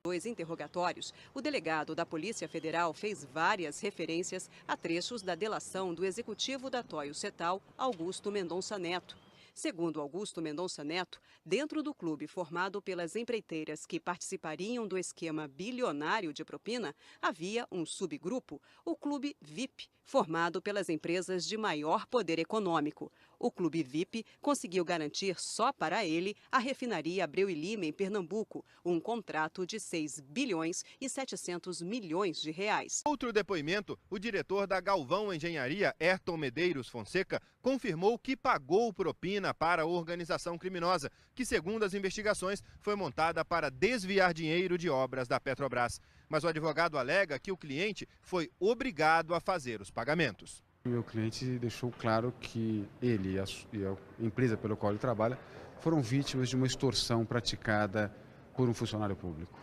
2 interrogatórios, o delegado da Polícia Federal fez várias referências a trechos da delação do executivo da Toyo Setal, Augusto Mendonça Neto. Segundo Augusto Mendonça Neto, dentro do clube formado pelas empreiteiras que participariam do esquema bilionário de propina, havia um subgrupo, o Clube VIP, formado pelas empresas de maior poder econômico. O Clube VIP conseguiu garantir só para ele a refinaria Abreu e Lima, em Pernambuco, um contrato de 6 bilhões e 700 milhões de reais. Outro depoimento, o diretor da Galvão Engenharia, Ayrton Medeiros Fonseca, confirmou que pagou propina para a organização criminosa, que, segundo as investigações, foi montada para desviar dinheiro de obras da Petrobras. Mas o advogado alega que o cliente foi obrigado a fazer os pagamentos. O meu cliente deixou claro que ele e a empresa pela qual ele trabalha foram vítimas de uma extorsão praticada por um funcionário público.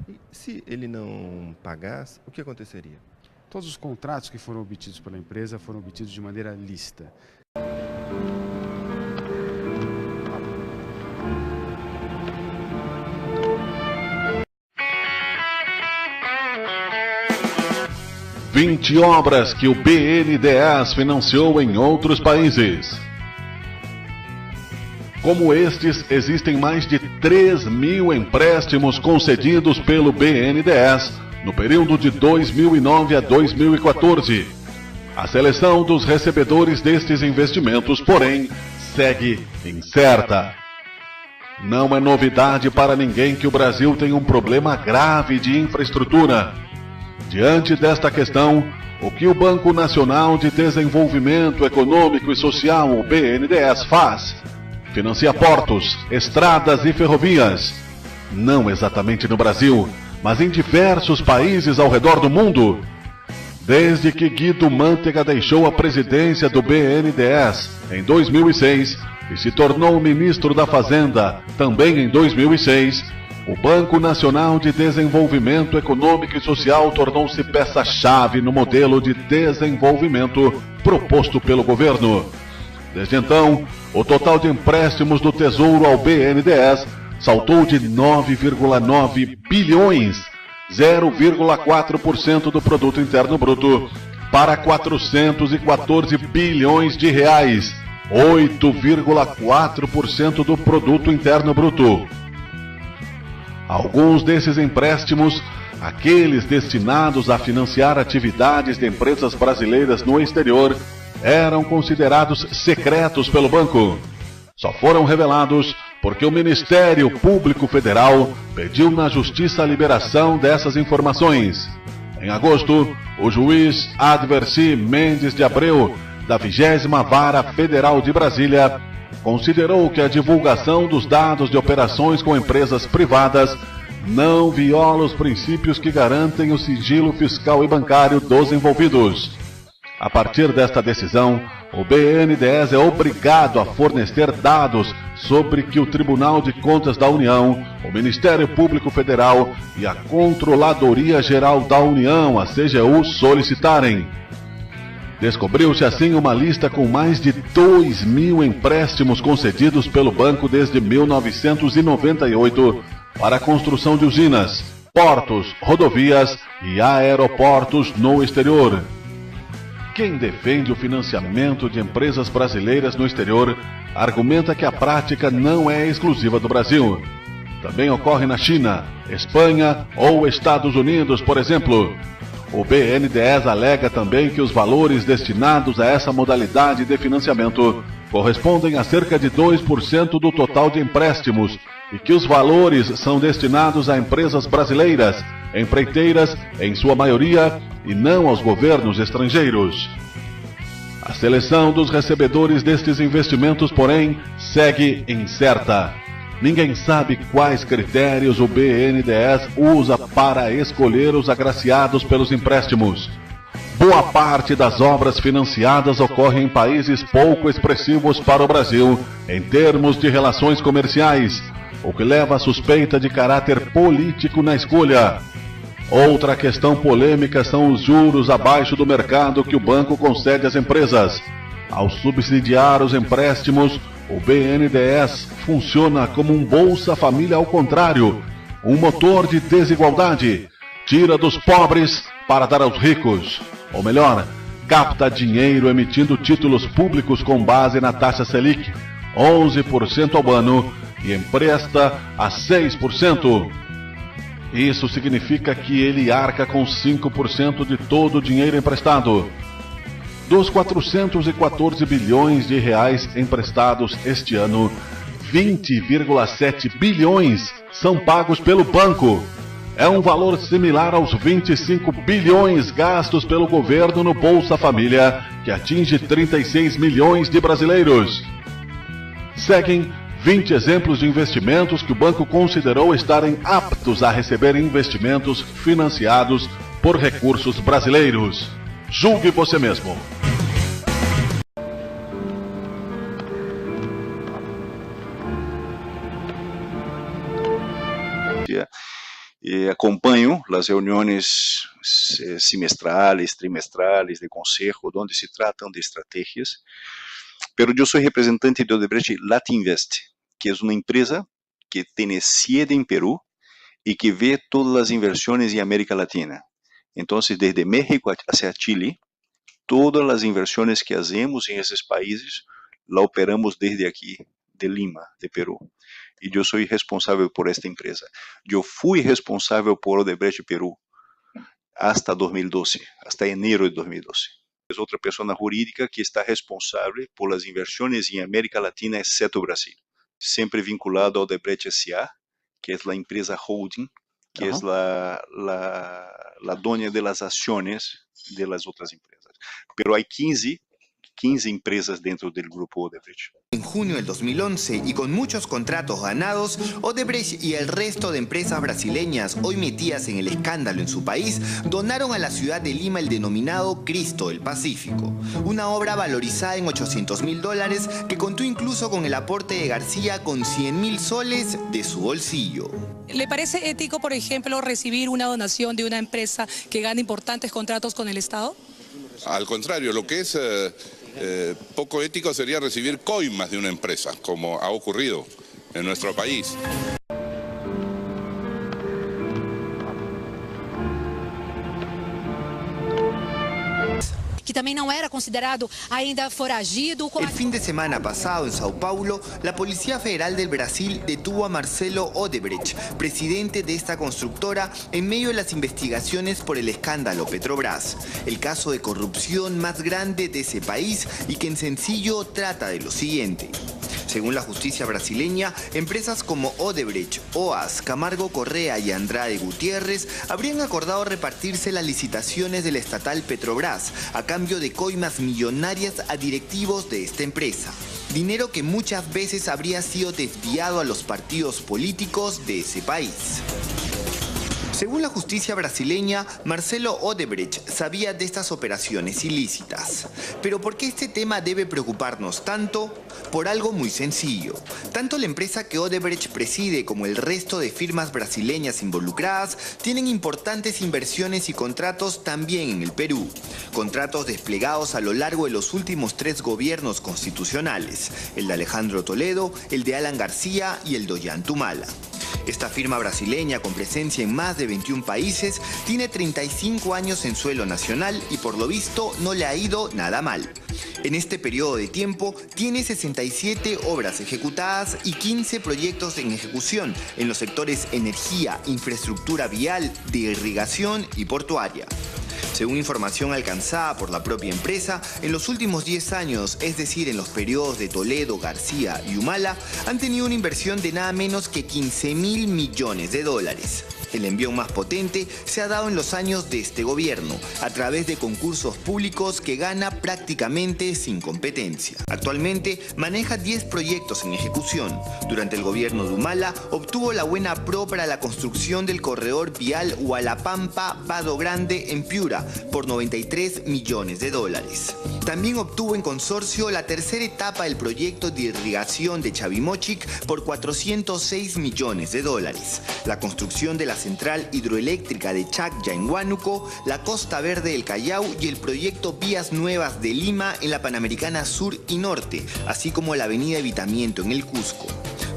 E se ele não pagasse, o que aconteceria? Todos os contratos que foram obtidos pela empresa foram obtidos de maneira lícita. Vinte obras que o BNDES financiou em outros países. Como estes, existem mais de 3.000 empréstimos concedidos pelo BNDES no período de 2009 a 2014. A seleção dos recebedores destes investimentos, porém, segue incerta. Não é novidade para ninguém que o Brasil tem um problema grave de infraestrutura. Diante desta questão, o que o Banco Nacional de Desenvolvimento Econômico e Social, o BNDES, faz? Financia portos, estradas e ferrovias. Não exatamente no Brasil, mas em diversos países ao redor do mundo. Desde que Guido Mantega deixou a presidência do BNDES em 2006 e se tornou ministro da Fazenda também em 2006, o Banco Nacional de Desenvolvimento Econômico e Social tornou-se peça-chave no modelo de desenvolvimento proposto pelo governo. Desde então, o total de empréstimos do Tesouro ao BNDES saltou de 9,9 bilhões, 0,4% do Produto Interno Bruto, para 414 bilhões de reais, 8,4% do Produto Interno Bruto. Alguns desses empréstimos, aqueles destinados a financiar atividades de empresas brasileiras no exterior, eram considerados secretos pelo banco. Só foram revelados porque o Ministério Público Federal pediu na Justiça a liberação dessas informações. Em agosto, o juiz Adversi Mendes de Abreu, da 20ª Vara Federal de Brasília, considerou que a divulgação dos dados de operações com empresas privadas não viola os princípios que garantem o sigilo fiscal e bancário dos envolvidos. A partir desta decisão, o BNDES é obrigado a fornecer dados sobre que o Tribunal de Contas da União, o Ministério Público Federal e a Controladoria Geral da União, a CGU, solicitarem. Descobriu-se assim uma lista com mais de 2.000 empréstimos concedidos pelo banco desde 1998 para a construção de usinas, portos, rodovias e aeroportos no exterior. Quem defende o financiamento de empresas brasileiras no exterior argumenta que a prática não é exclusiva do Brasil. Também ocorre na China, Espanha ou Estados Unidos, por exemplo. O BNDES alega também que os valores destinados a essa modalidade de financiamento correspondem a cerca de 2% do total de empréstimos e que os valores são destinados a empresas brasileiras, empreiteiras, em sua maioria, e não aos governos estrangeiros. A seleção dos recebedores destes investimentos, porém, segue incerta. Ninguém sabe quais critérios o BNDES usa para escolher os agraciados pelos empréstimos. Boa parte das obras financiadas ocorre em países pouco expressivos para o Brasil em termos de relações comerciais, o que leva a suspeita de caráter político na escolha. Outra questão polêmica são os juros abaixo do mercado que o banco concede às empresas. Ao subsidiar os empréstimos, o BNDES funciona como um Bolsa Família ao contrário, um motor de desigualdade. Tira dos pobres para dar aos ricos. Ou melhor, capta dinheiro emitindo títulos públicos com base na taxa Selic, 11% ao ano, e empresta a 6%. Isso significa que ele arca com 5% de todo o dinheiro emprestado. Dos 414 bilhões de reais emprestados este ano, 20,7 bilhões são pagos pelo banco. É um valor similar aos 25 bilhões gastos pelo governo no Bolsa Família, que atinge 36 milhões de brasileiros. Seguem 20 exemplos de investimentos que o banco considerou estarem aptos a receber investimentos financiados por recursos brasileiros. Julgue você mesmo. Acompanho as reuniões semestrales, trimestrales de conselho, onde se tratam de estratégias. Pero eu sou representante de Odebrecht Latinvest, que é uma empresa que tem sede em Peru e que vê todas as inversões em América Latina. Então, desde México até Chile, todas as inversões que fazemos em esses países, la operamos desde aqui, de Lima, de Peru. E eu sou responsável por esta empresa. Eu fui responsável por Odebrecht Peru hasta 2012, hasta enero de 2012. É outra pessoa jurídica que está responsável por as inversões em América Latina, exceto Brasil. Sempre vinculado ao Odebrecht S.A., que é a empresa holding, que é a dona das ações das outras empresas. Pero há 15 empresas dentro del grupo Odebrecht. En junio del 2011 y con muchos contratos ganados, Odebrecht y el resto de empresas brasileñas hoy metidas en el escándalo en su país donaron a la ciudad de Lima el denominado Cristo del Pacífico, una obra valorizada en $800.000 que contó incluso con el aporte de García con 100.000 soles de su bolsillo. ¿Le parece ético, por ejemplo, recibir una donación de una empresa que gana importantes contratos con el Estado? Al contrario, lo que es poco ético sería recibir coimas de una empresa, como ha ocurrido en nuestro país. Que também não era considerado ainda foragido. El fin de semana pasado en Sao Paulo, la Policía Federal del Brasil detuvo a Marcelo Odebrecht, presidente de esta constructora, en medio de las investigaciones por el escándalo Petrobras, el caso de corrupción más grande de ese país y que en sencillo trata de lo siguiente. Según la justicia brasileña, empresas como Odebrecht, OAS, Camargo Correa y Andrade Gutiérrez habrían acordado repartirse las licitaciones de la estatal Petrobras a cambio de coimas millonarias a directivos de esta empresa. Dinero que muchas veces habría sido desviado a los partidos políticos de ese país. Según la justicia brasileña, Marcelo Odebrecht sabía de estas operaciones ilícitas. Pero ¿por qué este tema debe preocuparnos tanto? Por algo muy sencillo. Tanto la empresa que Odebrecht preside como el resto de firmas brasileñas involucradas tienen importantes inversiones y contratos también en el Perú. Contratos desplegados a lo largo de los últimos 3 gobiernos constitucionales. El de Alejandro Toledo, el de Alan García y el de Ollanta-Humala. Esta firma brasileña, con presencia en más de 21 países, tiene 35 años en suelo nacional y por lo visto no le ha ido nada mal. En este periodo de tiempo tiene 67 obras ejecutadas y 15 proyectos en ejecución en los sectores energía, infraestructura vial, de irrigación y portuaria. Según información alcanzada por la propia empresa, en los últimos 10 años, es decir, en los periodos de Toledo, García y Humala, han tenido una inversión de nada menos que $15.000 millones. El envión más potente se ha dado en los años de este gobierno, a través de concursos públicos que gana prácticamente sin competencia. Actualmente maneja 10 proyectos en ejecución. Durante el gobierno de Humala obtuvo la buena pro para la construcción del corredor vial Hualapampa-Vado Grande en Piura por $93 millones. También obtuvo en consorcio la tercera etapa del proyecto de irrigación de Chavimochic por $406 millones. La construcción de la central hidroeléctrica de Chacya en Huánuco, la Costa Verde del Callao y el proyecto Vías Nuevas de Lima en la Panamericana Sur y Norte, así como la avenida Evitamiento en el Cusco.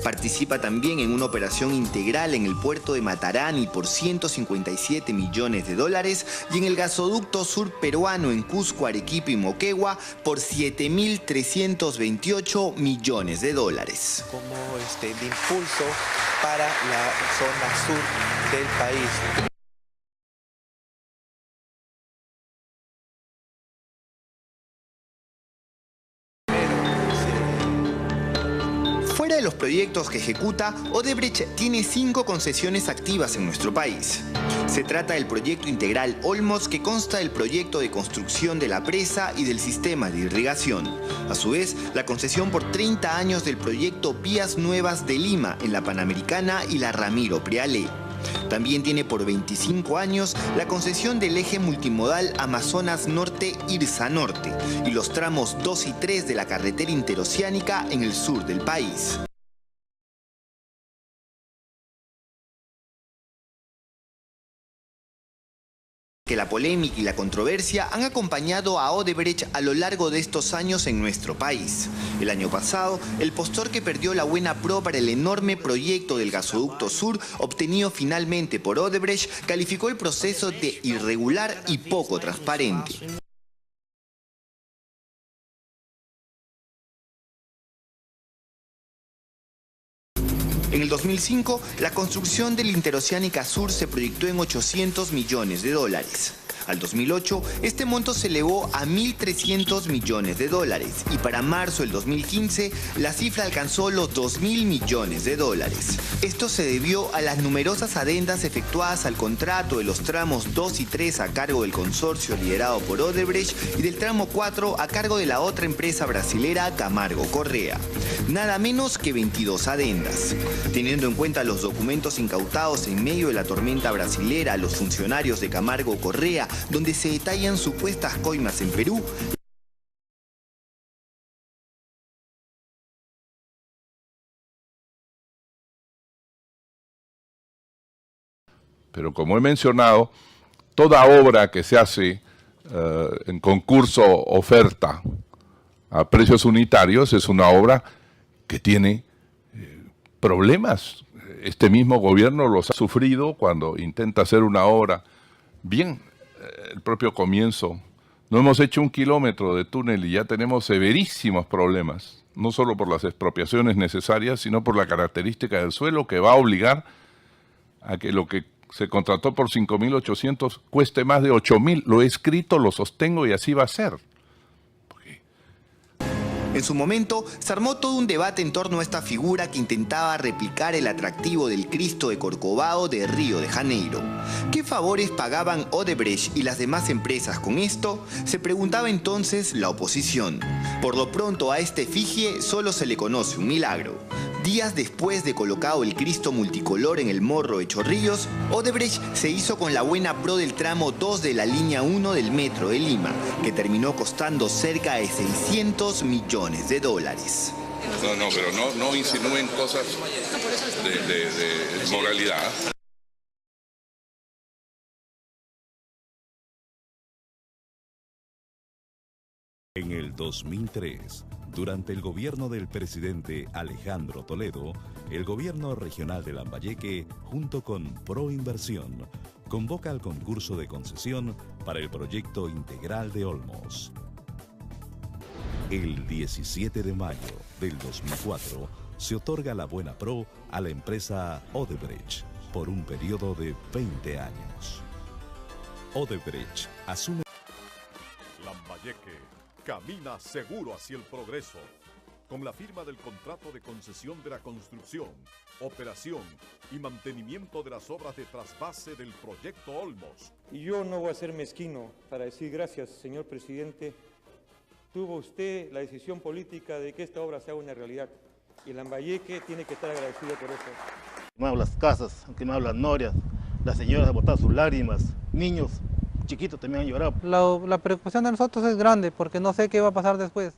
Participa también en una operación integral en el puerto de Matarani por 157 millones de dólares y en el gasoducto sur peruano en Cusco, Arequipa y Moquegua por 7.328 millones de dólares. Como de impulso para la zona sur del país. Fuera de los proyectos que ejecuta, Odebrecht tiene 5 concesiones activas en nuestro país. Se trata del proyecto integral Olmos, que consta del proyecto de construcción de la presa y del sistema de irrigación. A su vez, la concesión por 30 años del proyecto Vías Nuevas de Lima en la Panamericana y la Ramiro Prealé. También tiene por 25 años la concesión del eje multimodal Amazonas Norte-Irsa Norte y los tramos 2 y 3 de la carretera interoceánica en el sur del país. Que la polémica y la controversia han acompañado a Odebrecht a lo largo de estos años en nuestro país. El año pasado, el postor que perdió la buena pro para el enorme proyecto del gasoducto sur, obtenido finalmente por Odebrecht, calificó el proceso de irregular y poco transparente. En el 2005, la construcción del Interoceánica Sur se proyectó en 800 millones de dólares. Al 2008, este monto se elevó a 1.300 millones de dólares y para marzo del 2015 la cifra alcanzó los 2.000 millones de dólares. Esto se debió a las numerosas adendas efectuadas al contrato de los tramos 2 y 3 a cargo del consorcio liderado por Odebrecht y del tramo 4 a cargo de la otra empresa brasilera Camargo Correa. Nada menos que 22 adendas. Teniendo en cuenta los documentos incautados en medio de la tormenta brasilera a los funcionarios de Camargo Correa, donde se detallan supuestas coimas en Perú, pero como he mencionado, toda obra que se hace en concurso oferta a precios unitarios es una obra que tiene problemas. Este mismo gobierno los ha sufrido cuando intenta hacer una obra. Bien, el propio comienzo, no hemos hecho 1 kilómetro de túnel y ya tenemos severísimos problemas, no solo por las expropiaciones necesarias, sino por la característica del suelo que va a obligar a que lo que se contrató por 5.800 cueste más de 8.000. Lo he escrito, lo sostengo y así va a ser. En su momento, se armó todo un debate en torno a esta figura que intentaba replicar el atractivo del Cristo de Corcovado de Río de Janeiro. ¿Qué favores pagaban Odebrecht y las demás empresas con esto? Se preguntaba entonces la oposición. Por lo pronto a este efigie solo se le conoce un milagro. Días después de colocado el Cristo multicolor en el Morro de Chorrillos, Odebrecht se hizo con la buena pro del tramo 2 de la línea 1 del Metro de Lima, que terminó costando cerca de 600 millones de dólares. No, pero no insinúen cosas de moralidad. En el 2003, durante el gobierno del presidente Alejandro Toledo, el gobierno regional de Lambayeque, junto con Proinversión, convoca al concurso de concesión para el proyecto integral de Olmos. El 17 de mayo del 2004 se otorga la buena pro a la empresa Odebrecht por un periodo de 20 años. Odebrecht asume. Lambayeque camina seguro hacia el progreso, con la firma del contrato de concesión de la construcción, operación y mantenimiento de las obras de trasvase del proyecto Olmos. Y yo no voy a ser mezquino para decir gracias, señor presidente. Tuvo usted la decisión política de que esta obra sea una realidad. Y Lambayeque tiene que estar agradecido por eso. Quemamos las casas, han quemado las norias, las señoras han botado sus lágrimas, niños chiquitos también han llorado. La preocupación de nosotros es grande porque no sé qué va a pasar después.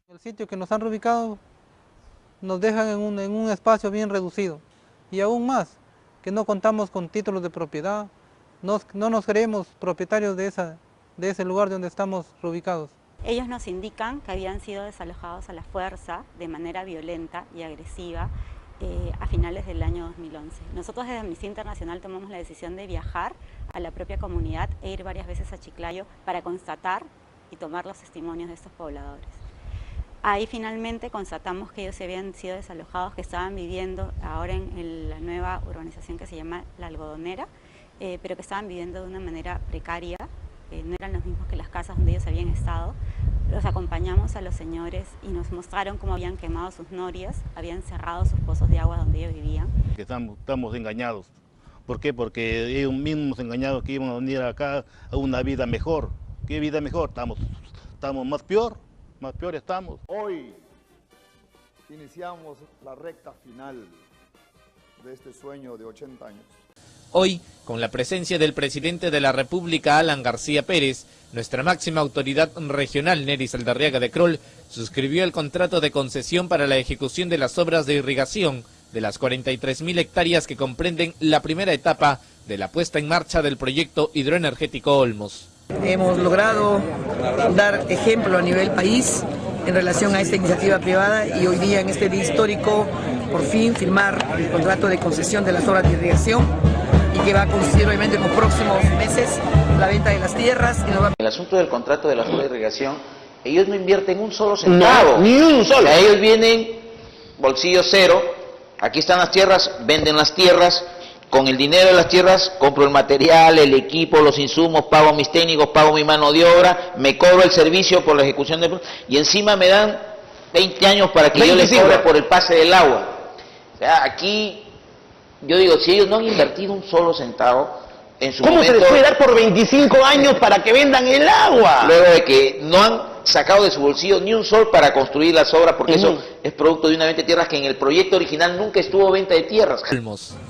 El sitio que nos han reubicado nos dejan en un espacio bien reducido. Y aún más, que no contamos con títulos de propiedad, no nos creemos propietarios de de ese lugar donde estamos reubicados. Ellos nos indican que habían sido desalojados a la fuerza, de manera violenta y agresiva, a finales del año 2011. Nosotros desde Amnistía Internacional tomamos la decisión de viajar a la propia comunidad e ir varias veces a Chiclayo para constatar y tomar los testimonios de estos pobladores. Ahí finalmente constatamos que ellos habían sido desalojados, que estaban viviendo ahora en la nueva urbanización que se llama La Algodonera, pero que estaban viviendo de una manera precaria, no eran los mismos que las casas donde ellos habían estado. Los acompañamos a los señores y nos mostraron cómo habían quemado sus norias, habían cerrado sus pozos de agua donde ellos vivían. Estamos engañados. ¿Por qué? Porque ellos mismos engañados que iban a venir acá a una vida mejor. ¿Qué vida mejor? Estamos más peor estamos. Hoy iniciamos la recta final de este sueño de 80 años. Hoy, con la presencia del presidente de la República, Alan García Pérez, nuestra máxima autoridad regional, Nery Saldarriaga de Crol, suscribió el contrato de concesión para la ejecución de las obras de irrigación de las 43.000 hectáreas que comprenden la primera etapa de la puesta en marcha del proyecto hidroenergético Olmos. Hemos logrado dar ejemplo a nivel país en relación a esta iniciativa privada y hoy día en este día histórico por fin firmar el contrato de concesión de las obras de irrigación y que va a consistir obviamente en los próximos meses la venta de las tierras. El asunto del contrato de las obras de irrigación, ellos no invierten un solo centavo. No, ni un solo. Ellos vienen bolsillo cero, aquí están las tierras, venden las tierras. Con el dinero de las tierras compro el material, el equipo, los insumos, pago a mis técnicos, pago mi mano de obra, me cobro el servicio por la ejecución de... y encima me dan 20 años para que 25. Yo les cobre por el pase del agua. O sea, aquí, yo digo, si ellos no han invertido un solo centavo, en su ¿cómo momento, se les puede dar por 25 años para que vendan el agua? Luego de que no han sacado de su bolsillo ni un sol para construir las obras, porque eso es producto de una venta de tierras que en el proyecto original nunca estuvo venta de tierras.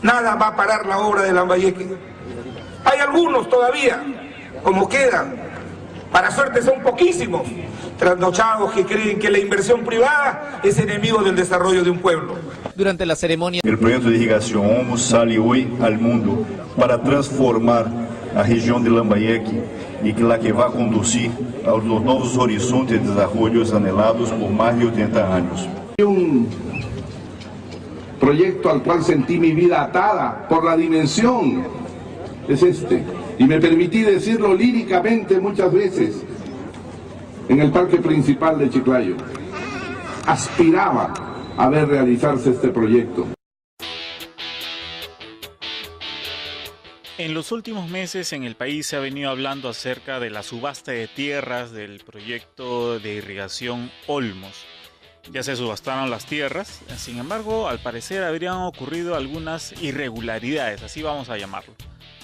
Nada va a parar la obra de Lambayeque. Hay algunos todavía, como quedan, para suerte son poquísimos, trasnochados que creen que la inversión privada es enemigo del desarrollo de un pueblo. Durante la ceremonia, el proyecto de irrigación Olmos sale hoy al mundo para transformar la región de Lambayeque y la que va a conducir a los nuevos horizontes de desarrollo anhelados por más de 80 años. Un proyecto al cual sentí mi vida atada por la dimensión es este, y me permití decirlo líricamente muchas veces en el parque principal de Chiclayo. Aspiraba a ver realizarse este proyecto. En los últimos meses en el país se ha venido hablando acerca de la subasta de tierras del proyecto de irrigación Olmos. Ya se subastaron las tierras, sin embargo, al parecer habrían ocurrido algunas irregularidades, así vamos a llamarlo.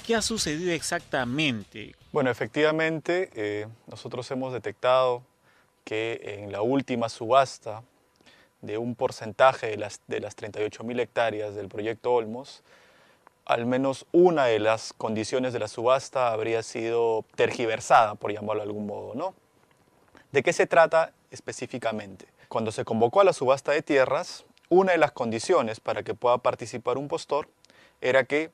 ¿Qué ha sucedido exactamente? Bueno, efectivamente, nosotros hemos detectado que en la última subasta de un porcentaje de las 38.000 hectáreas del proyecto Olmos, al menos una de las condiciones de la subasta habría sido tergiversada, por llamarlo de algún modo, ¿no? ¿De qué se trata específicamente? Cuando se convocó a la subasta de tierras, una de las condiciones para que pueda participar un postor era que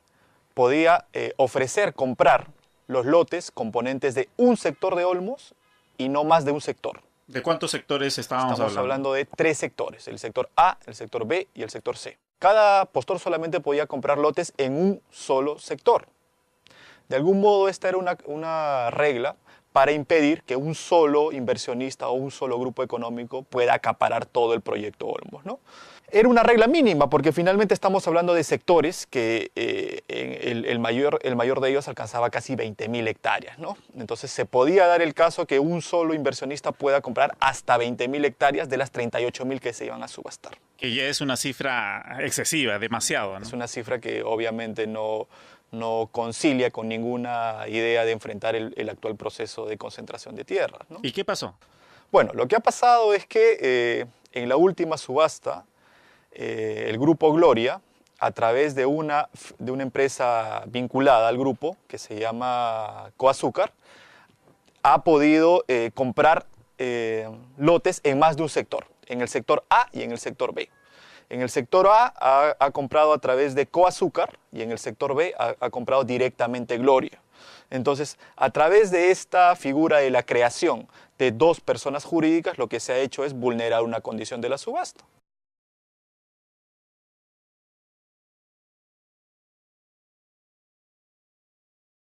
podía ofrecer comprar los lotes componentes de un sector de Olmos y no más de un sector. ¿De cuántos sectores Estamos hablando de 3 sectores, el sector A, el sector B y el sector C. Cada postor solamente podía comprar lotes en un solo sector. De algún modo esta era una regla para impedir que un solo inversionista o un solo grupo económico pueda acaparar todo el proyecto Olmos, ¿no? Era una regla mínima porque finalmente estamos hablando de sectores que el mayor de ellos alcanzaba casi 20.000 hectáreas, ¿no? Entonces se podía dar el caso que un solo inversionista pueda comprar hasta 20.000 hectáreas de las 38.000 que se iban a subastar. Que ya es una cifra excesiva, demasiado, ¿no? Es una cifra que obviamente no concilia con ninguna idea de enfrentar el actual proceso de concentración de tierras, ¿no? ¿Y qué pasó? Bueno, lo que ha pasado es que en la última subasta, el Grupo Gloria, a través de una empresa vinculada al grupo, que se llama Coazúcar, ha podido comprar lotes en más de un sector, en el sector A y en el sector B. En el sector A ha comprado a través de Coazúcar y en el sector B ha comprado directamente Gloria. Entonces, a través de esta figura de la creación de dos personas jurídicas, lo que se ha hecho es vulnerar una condición de la subasta.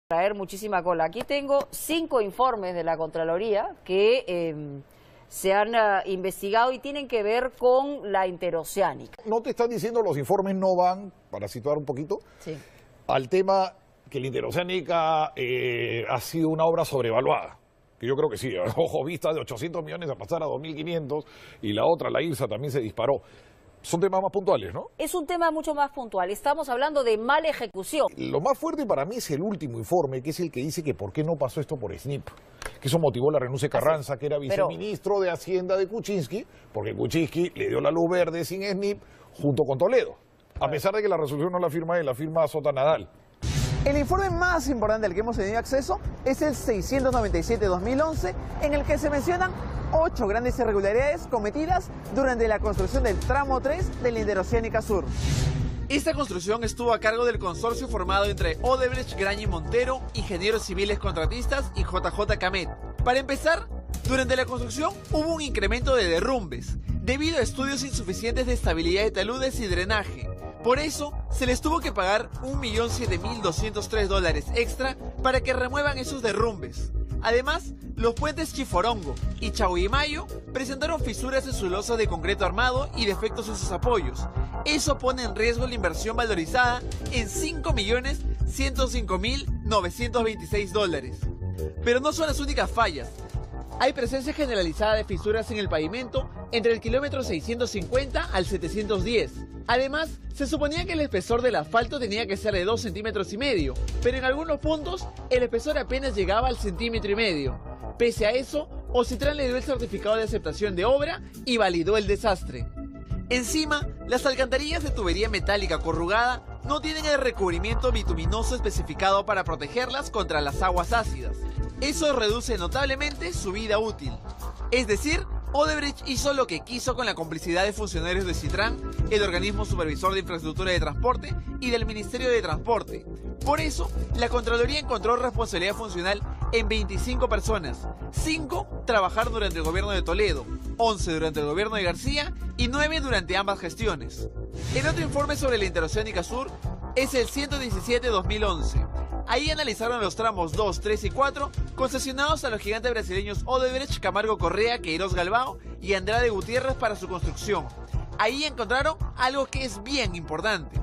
Traer muchísima cola. Aquí tengo 5 informes de la Contraloría que se han investigado y tienen que ver con la interoceánica. No te están diciendo, los informes no van, para situar un poquito, sí, al tema que la interoceánica ha sido una obra sobrevaluada. Que yo creo que sí, ojo, vista de 800 millones a pasar a 2.500 y la otra, la IRSA, también se disparó. Son temas más puntuales, ¿no? Es un tema mucho más puntual. Estamos hablando de mala ejecución. Lo más fuerte para mí es el último informe, que es el que dice que por qué no pasó esto por SNIP. Que eso motivó la renuncia de Carranza, que era viceministro de Hacienda de Kuczynski, porque Kuczynski le dio la luz verde sin SNIP junto con Toledo. A pesar de que la resolución no la firma él, la firma Sota Nadal. El informe más importante al que hemos tenido acceso es el 697-2011, en el que se mencionan 8 grandes irregularidades cometidas durante la construcción del tramo 3 de la Interoceánica Sur. Esta construcción estuvo a cargo del consorcio formado entre Odebrecht, Graña y Montero, Ingenieros Civiles Contratistas y JJ Camet. Para empezar, durante la construcción hubo un incremento de derrumbes, debido a estudios insuficientes de estabilidad de taludes y drenaje. Por eso, se les tuvo que pagar $1.007.203 extra para que remuevan esos derrumbes. Además, los puentes Chiforongo y Chauimayo presentaron fisuras en su losa de concreto armado y defectos en sus apoyos. Eso pone en riesgo la inversión valorizada en $5.105.926. Pero no son las únicas fallas. Hay presencia generalizada de fisuras en el pavimento entre el kilómetro 650 al 710. Además, se suponía que el espesor del asfalto tenía que ser de 2,5 centímetros, pero en algunos puntos el espesor apenas llegaba al 1,5 centímetros. Pese a eso, Ocitran le dio el certificado de aceptación de obra y validó el desastre. Encima, las alcantarillas de tubería metálica corrugada no tienen el recubrimiento bituminoso especificado para protegerlas contra las aguas ácidas. Eso reduce notablemente su vida útil. Es decir, Odebrecht hizo lo que quiso con la complicidad de funcionarios de Citran, el organismo supervisor de infraestructura de transporte, y del Ministerio de Transporte. Por eso, la Contraloría encontró responsabilidad funcional en 25 personas. 5 trabajaron durante el gobierno de Toledo, 11 durante el gobierno de García y 9 durante ambas gestiones. El otro informe sobre la Interoceánica Sur es el 117-2011. Ahí analizaron los tramos 2, 3 y 4 concesionados a los gigantes brasileños Odebrecht, Camargo Correa, Queiroz Galbao y Andrade Gutiérrez para su construcción. Ahí encontraron algo que es bien importante.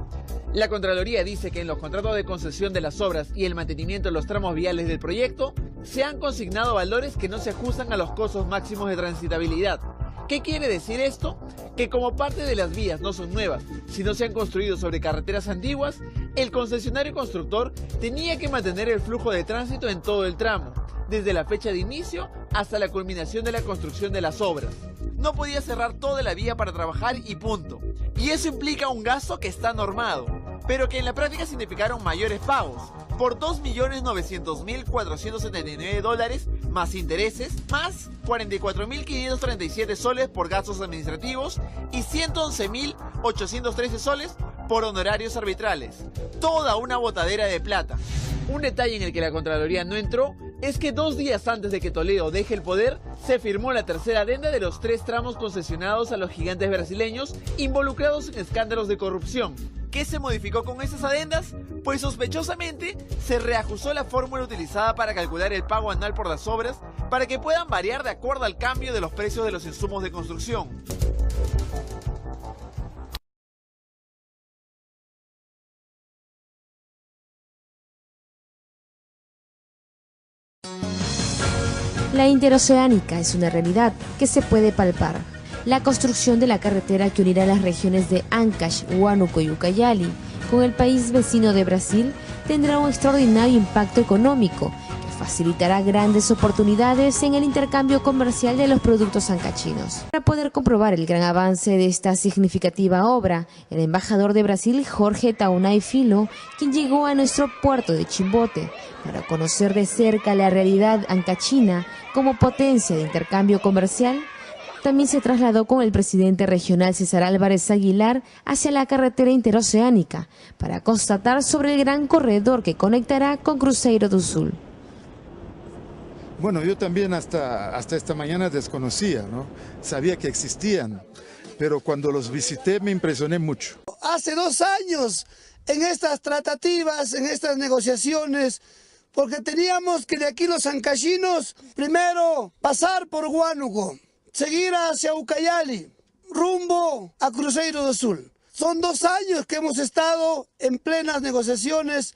La Contraloría dice que en los contratos de concesión de las obras y el mantenimiento de los tramos viales del proyecto se han consignado valores que no se ajustan a los costos máximos de transitabilidad. ¿Qué quiere decir esto? Que como parte de las vías no son nuevas, sino se han construido sobre carreteras antiguas, el concesionario constructor tenía que mantener el flujo de tránsito en todo el tramo, desde la fecha de inicio hasta la culminación de la construcción de las obras. No podía cerrar toda la vía para trabajar y punto. Y eso implica un gasto que está normado, pero que en la práctica significaron mayores pagos, por $2.900.479 más intereses, más 44.537 soles por gastos administrativos y 111.813 soles por honorarios arbitrales. Toda una botadera de plata. Un detalle en el que la Contraloría no entró es que 2 días antes de que Toledo deje el poder, se firmó la tercera adenda de los 3 tramos concesionados a los gigantes brasileños involucrados en escándalos de corrupción. ¿Qué se modificó con esas adendas? Pues sospechosamente se reajustó la fórmula utilizada para calcular el pago anual por las obras para que puedan variar de acuerdo al cambio de los precios de los insumos de construcción. La interoceánica es una realidad que se puede palpar. La construcción de la carretera que unirá las regiones de Ancash, Huánuco y Ucayali con el país vecino de Brasil tendrá un extraordinario impacto económico que facilitará grandes oportunidades en el intercambio comercial de los productos ancachinos. Para poder comprobar el gran avance de esta significativa obra, el embajador de Brasil, Jorge Taunay Filo, quien llegó a nuestro puerto de Chimbote para conocer de cerca la realidad ancachina como potencia de intercambio comercial, También se trasladó con el presidente regional César Álvarez Aguilar hacia la carretera interoceánica para constatar sobre el gran corredor que conectará con Cruzeiro do Sul. Bueno, yo también hasta esta mañana desconocía, ¿no? Sabía que existían, pero cuando los visité me impresioné mucho. Hace 2 años en estas tratativas, en estas negociaciones, porque teníamos que de aquí los ancachinos primero pasar por Huánuco, seguir hacia Ucayali, rumbo a Cruzeiro do Sul. Son 2 años que hemos estado en plenas negociaciones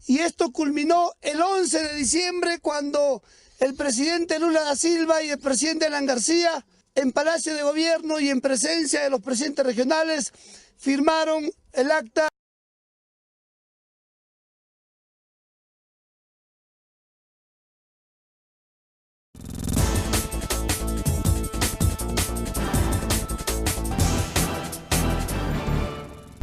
y esto culminó el 11 de diciembre cuando el presidente Lula da Silva y el presidente Alan García, en Palacio de Gobierno y en presencia de los presidentes regionales, firmaron el acta.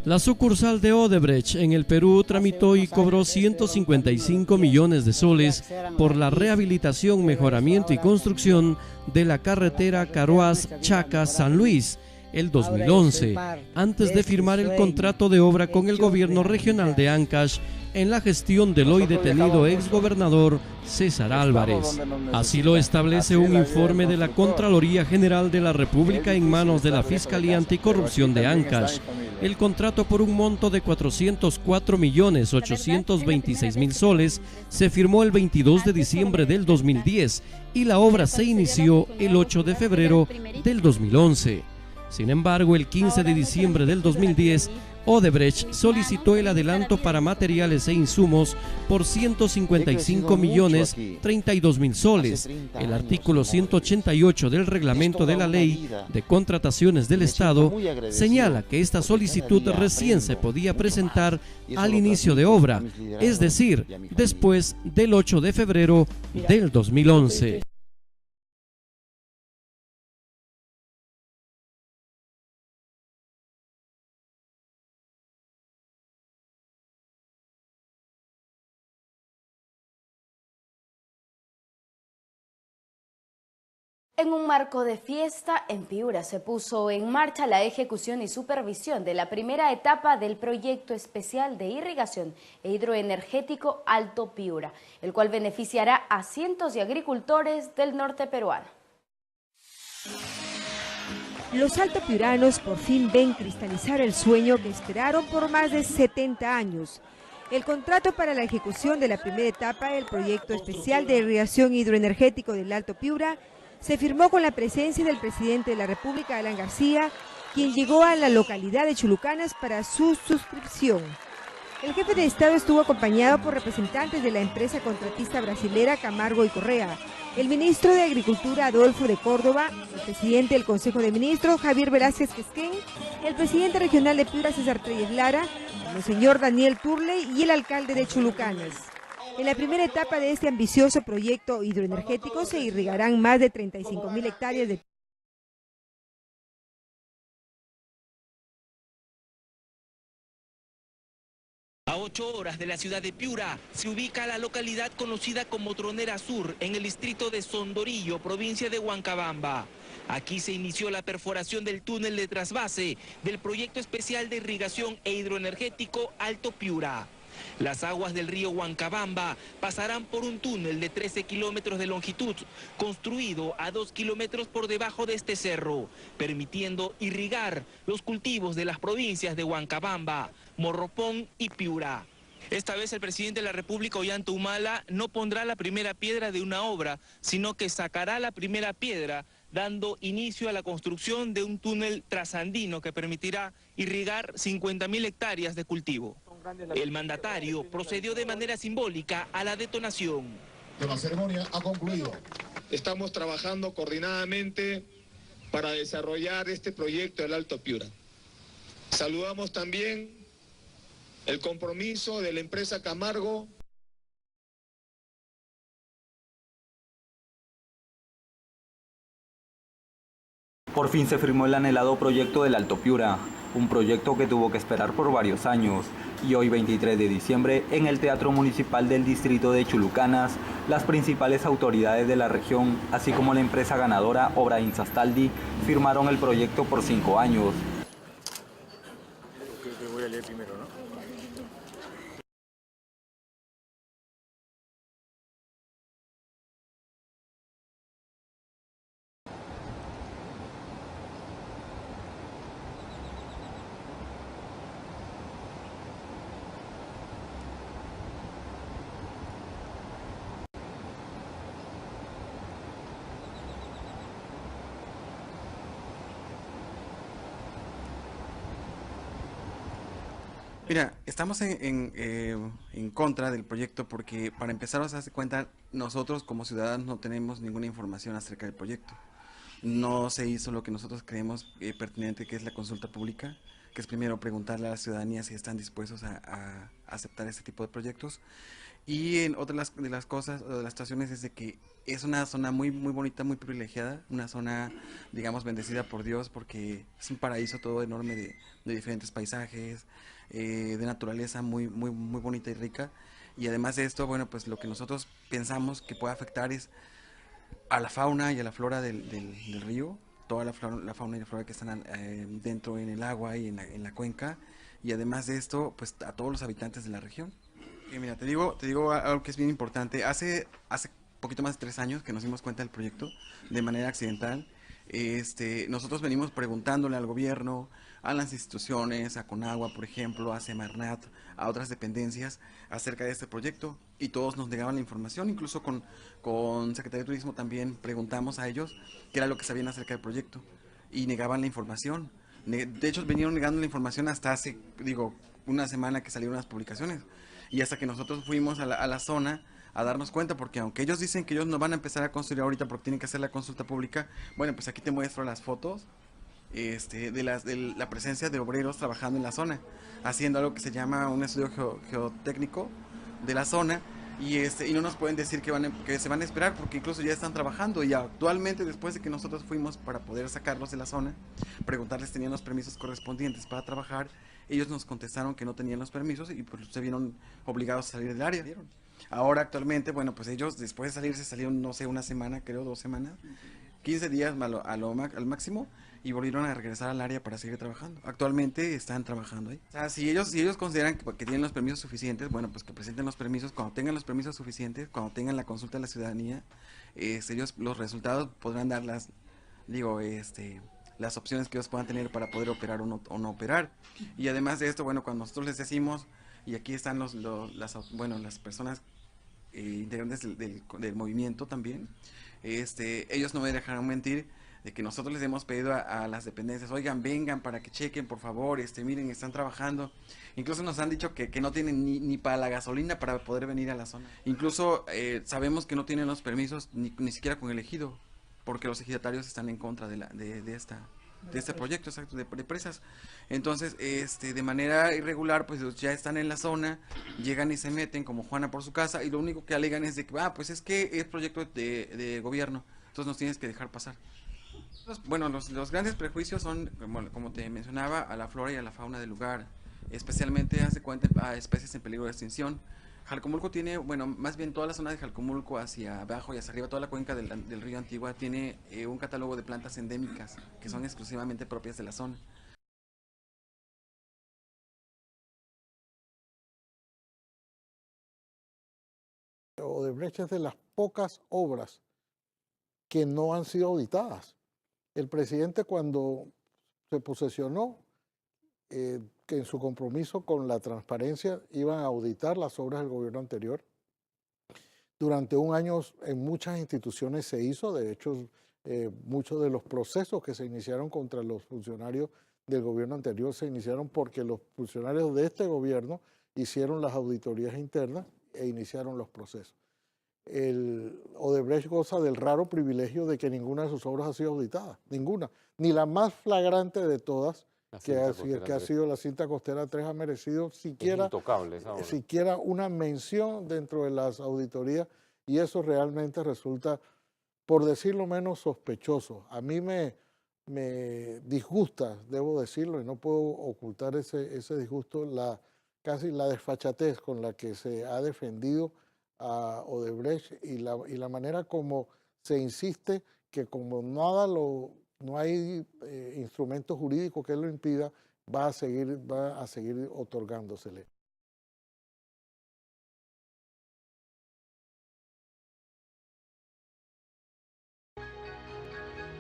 La sucursal de Odebrecht en el Perú tramitó y cobró 155 millones de soles por la rehabilitación, mejoramiento y construcción de la carretera Caruás-Chaca-San Luis el 2011, antes de firmar el contrato de obra con el gobierno regional de Ancash en la gestión del hoy detenido exgobernador César Álvarez. Así lo establece un informe de la Contraloría General de la República en manos de la Fiscalía Anticorrupción de Ancash. El contrato por un monto de 404.826.000 soles se firmó el 22 de diciembre del 2010 y la obra se inició el 8 de febrero del 2011. Sin embargo, el 15 de diciembre del 2010, Odebrecht solicitó el adelanto para materiales e insumos por 155.032.000 soles. El artículo 188 del reglamento de la Ley de Contrataciones del Estado señala que esta solicitud recién se podía presentar al inicio de obra, es decir, después del 8 de febrero del 2011. En un marco de fiesta, en Piura se puso en marcha la ejecución y supervisión de la primera etapa del proyecto especial de irrigación e hidroenergético Alto Piura, el cual beneficiará a cientos de agricultores del norte peruano. Los altopiuranos por fin ven cristalizar el sueño que esperaron por más de 70 años. El contrato para la ejecución de la primera etapa del proyecto especial de irrigación hidroenergético del Alto Piura se firmó con la presencia del presidente de la República, Alan García, quien llegó a la localidad de Chulucanas para su suscripción. El jefe de Estado estuvo acompañado por representantes de la empresa contratista brasilera Camargo y Correa, el ministro de Agricultura Adolfo de Córdoba, el presidente del Consejo de Ministros Javier Velázquez Quesquén, el presidente regional de Piura César Treyes Lara, el monseñor Daniel Turley y el alcalde de Chulucanas. En la primera etapa de este ambicioso proyecto hidroenergético se irrigarán más de 35.000 hectáreas de A 8 horas de la ciudad de Piura se ubica la localidad conocida como Tronera Sur, en el distrito de Sondorillo, provincia de Huancabamba. Aquí se inició la perforación del túnel de trasvase del proyecto especial de irrigación e hidroenergético Alto Piura. Las aguas del río Huancabamba pasarán por un túnel de 13 kilómetros de longitud, construido a 2 kilómetros por debajo de este cerro, permitiendo irrigar los cultivos de las provincias de Huancabamba, Morropón y Piura. Esta vez el presidente de la República, Ollanta Humala, no pondrá la primera piedra de una obra, sino que sacará la primera piedra, dando inicio a la construcción de un túnel trasandino que permitirá irrigar 50.000 hectáreas de cultivo. El mandatario procedió de manera simbólica a la detonación. La ceremonia ha concluido. Estamos trabajando coordinadamente para desarrollar este proyecto del Alto Piura. Saludamos también el compromiso de la empresa Camargo. Por fin se firmó el anhelado proyecto del Alto Piura. un proyecto que tuvo que esperar por varios años. Y hoy 23 de diciembre, en el Teatro Municipal del Distrito de Chulucanas, las principales autoridades de la región, así como la empresa ganadora Obra Insastaldi, firmaron el proyecto por 5 años. Voy a leer primero, ¿no? Mira, estamos en contra del proyecto porque, para empezar, os hace cuenta, nosotros como ciudadanos no tenemos ninguna información acerca del proyecto. No se hizo lo que nosotros creemos pertinente, que es la consulta pública, que es primero preguntarle a la ciudadanía si están dispuestos a aceptar este tipo de proyectos. Y en otra de las cosas, o de las situaciones, es de que es una zona muy bonita, muy privilegiada, una zona, digamos, bendecida por Dios, porque es un paraíso todo enorme de diferentes paisajes, de naturaleza muy bonita y rica. Y además de esto, bueno, pues lo que nosotros pensamos que puede afectar es a la fauna y a la flora del río, toda la fauna y la flora que están dentro en el agua y en la cuenca, y además de esto, pues a todos los habitantes de la región. Mira, te digo algo que es bien importante. Hace poquito más de 3 años que nos dimos cuenta del proyecto de manera accidental. Nosotros venimos preguntándole al gobierno, a las instituciones, a Conagua, por ejemplo, a Semarnat, a otras dependencias acerca de este proyecto, y todos nos negaban la información. Incluso con Secretaría de Turismo también preguntamos a ellos qué era lo que sabían acerca del proyecto, y negaban la información. De hecho, vinieron negando la información hasta hace, una semana que salieron las publicaciones, y hasta que nosotros fuimos a la zona a darnos cuenta, porque aunque ellos dicen que ellos no van a empezar a construir ahorita porque tienen que hacer la consulta pública, bueno, pues aquí te muestro las fotos de la presencia de obreros trabajando en la zona, haciendo algo que se llama un estudio geotécnico de la zona, y no nos pueden decir que se van a esperar, porque incluso ya están trabajando. Y actualmente, después de que nosotros fuimos para poder sacarlos de la zona, preguntarles si tenían los permisos correspondientes para trabajar, ellos nos contestaron que no tenían los permisos, y pues se vieron obligados a salir del área. Ahora actualmente, bueno, pues ellos después de salirse salieron, no sé, una semana, creo, 2 semanas, 15 días al máximo, y volvieron a regresar al área para seguir trabajando. Actualmente están trabajando ahí. O sea, si ellos consideran que tienen los permisos suficientes, bueno, pues que presenten los permisos. Cuando tengan los permisos suficientes, cuando tengan la consulta de la ciudadanía, ellos, los resultados podrán dar las opciones que ellos puedan tener para poder operar o no operar. Y además de esto, bueno, cuando nosotros les decimos, y aquí están las personas integrantes del movimiento también, ellos no me dejarán mentir, de que nosotros les hemos pedido a las dependencias, oigan, vengan para que chequen, por favor, miren, están trabajando. Incluso nos han dicho que no tienen ni para la gasolina para poder venir a la zona. Incluso sabemos que no tienen los permisos ni siquiera con el ejido, porque los ejidatarios están en contra de este proyecto, exacto, de presas. Entonces, de manera irregular, pues ya están en la zona, llegan y se meten como Juana por su casa, y lo único que alegan es de que, pues es que es proyecto de gobierno, entonces nos tienes que dejar pasar. Bueno, los grandes prejuicios son, como te mencionaba, a la flora y a la fauna del lugar, especialmente hace cuenta a especies en peligro de extinción. Jalcomulco tiene, bueno, más bien toda la zona de Jalcomulco hacia abajo y hacia arriba, toda la cuenca del río Antigua tiene un catálogo de plantas endémicas que son exclusivamente propias de la zona. Odebrecht es de las pocas obras que no han sido auditadas. El presidente, cuando se posesionó, que en su compromiso con la transparencia iban a auditar las obras del gobierno anterior. Durante un año en muchas instituciones se hizo, de hecho muchos de los procesos que se iniciaron contra los funcionarios del gobierno anterior se iniciaron porque los funcionarios de este gobierno hicieron las auditorías internas e iniciaron los procesos. Odebrecht goza del raro privilegio de que ninguna de sus obras ha sido auditada, ninguna, ni la más flagrante de todas, que ha sido la cinta costera 3, ha merecido siquiera una mención dentro de las auditorías, y eso realmente resulta, por decirlo menos, sospechoso. A mí me me disgusta, debo decirlo, y no puedo ocultar ese disgusto, casi la desfachatez con la que se ha defendido a Odebrecht y la manera como se insiste que como no hay instrumento jurídico que lo impida, va a seguir otorgándosele.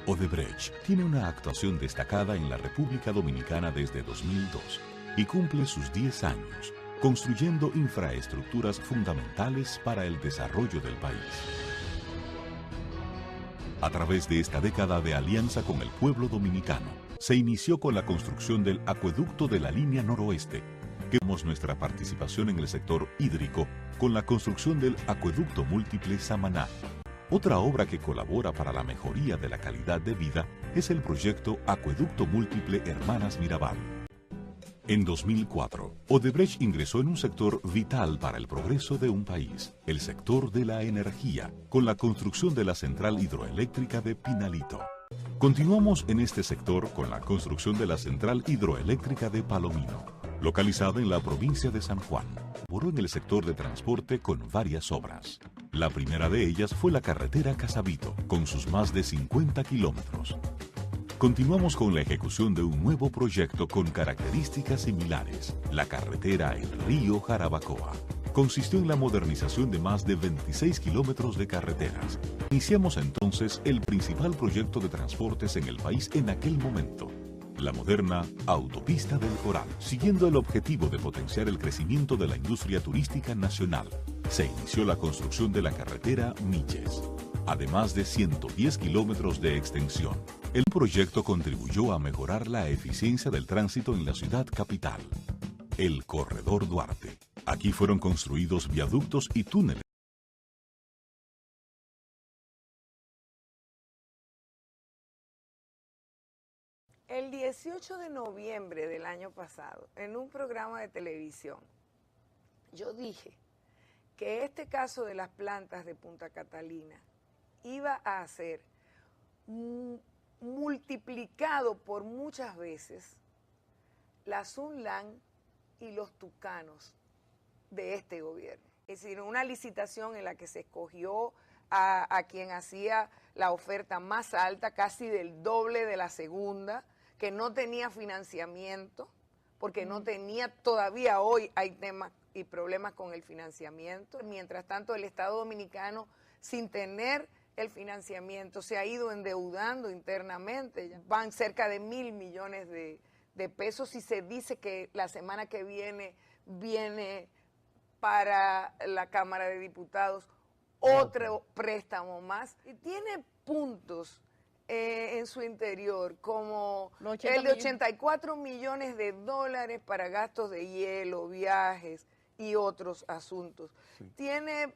Odebrecht tiene una actuación destacada en la República Dominicana desde 2002 y cumple sus 10 años, construyendo infraestructuras fundamentales para el desarrollo del país. A través de esta década de alianza con el pueblo dominicano, se inició con la construcción del acueducto de la línea noroeste, que vemos nuestra participación en el sector hídrico con la construcción del acueducto múltiple Samaná. Otra obra que colabora para la mejoría de la calidad de vida es el proyecto Acueducto Múltiple Hermanas Mirabal. En 2004, Odebrecht ingresó en un sector vital para el progreso de un país, el sector de la energía, con la construcción de la central hidroeléctrica de Pinalito. Continuamos en este sector con la construcción de la central hidroeléctrica de Palomino, localizada en la provincia de San Juan. Colaboró en el sector de transporte con varias obras. La primera de ellas fue la carretera Casabito, con sus más de 50 kilómetros. Continuamos con la ejecución de un nuevo proyecto con características similares, la carretera El Río Jarabacoa. Consistió en la modernización de más de 26 kilómetros de carreteras. Iniciamos entonces el principal proyecto de transportes en el país en aquel momento, la moderna Autopista del Coral. Siguiendo el objetivo de potenciar el crecimiento de la industria turística nacional, se inició la construcción de la carretera Milles, además de 110 kilómetros de extensión. El proyecto contribuyó a mejorar la eficiencia del tránsito en la ciudad capital. El Corredor Duarte. Aquí fueron construidos viaductos y túneles. El 18 de noviembre del año pasado, en un programa de televisión, yo dije que este caso de las plantas de Punta Catalina iba a ser multiplicado por muchas veces la Sunland y los tucanos de este gobierno. Es decir, una licitación en la que se escogió a quien hacía la oferta más alta, casi del doble de la segunda, que no tenía financiamiento, porque no tenía, todavía hoy hay temas y problemas con el financiamiento. Mientras tanto, el Estado Dominicano, sin tener el financiamiento, se ha ido endeudando internamente. Van cerca de 1.000 millones de pesos y se dice que la semana que viene para la Cámara de Diputados otro préstamo más. Y tiene puntos en su interior, como el de 84 millones de dólares para gastos de hielo, viajes y otros asuntos. Sí. Tiene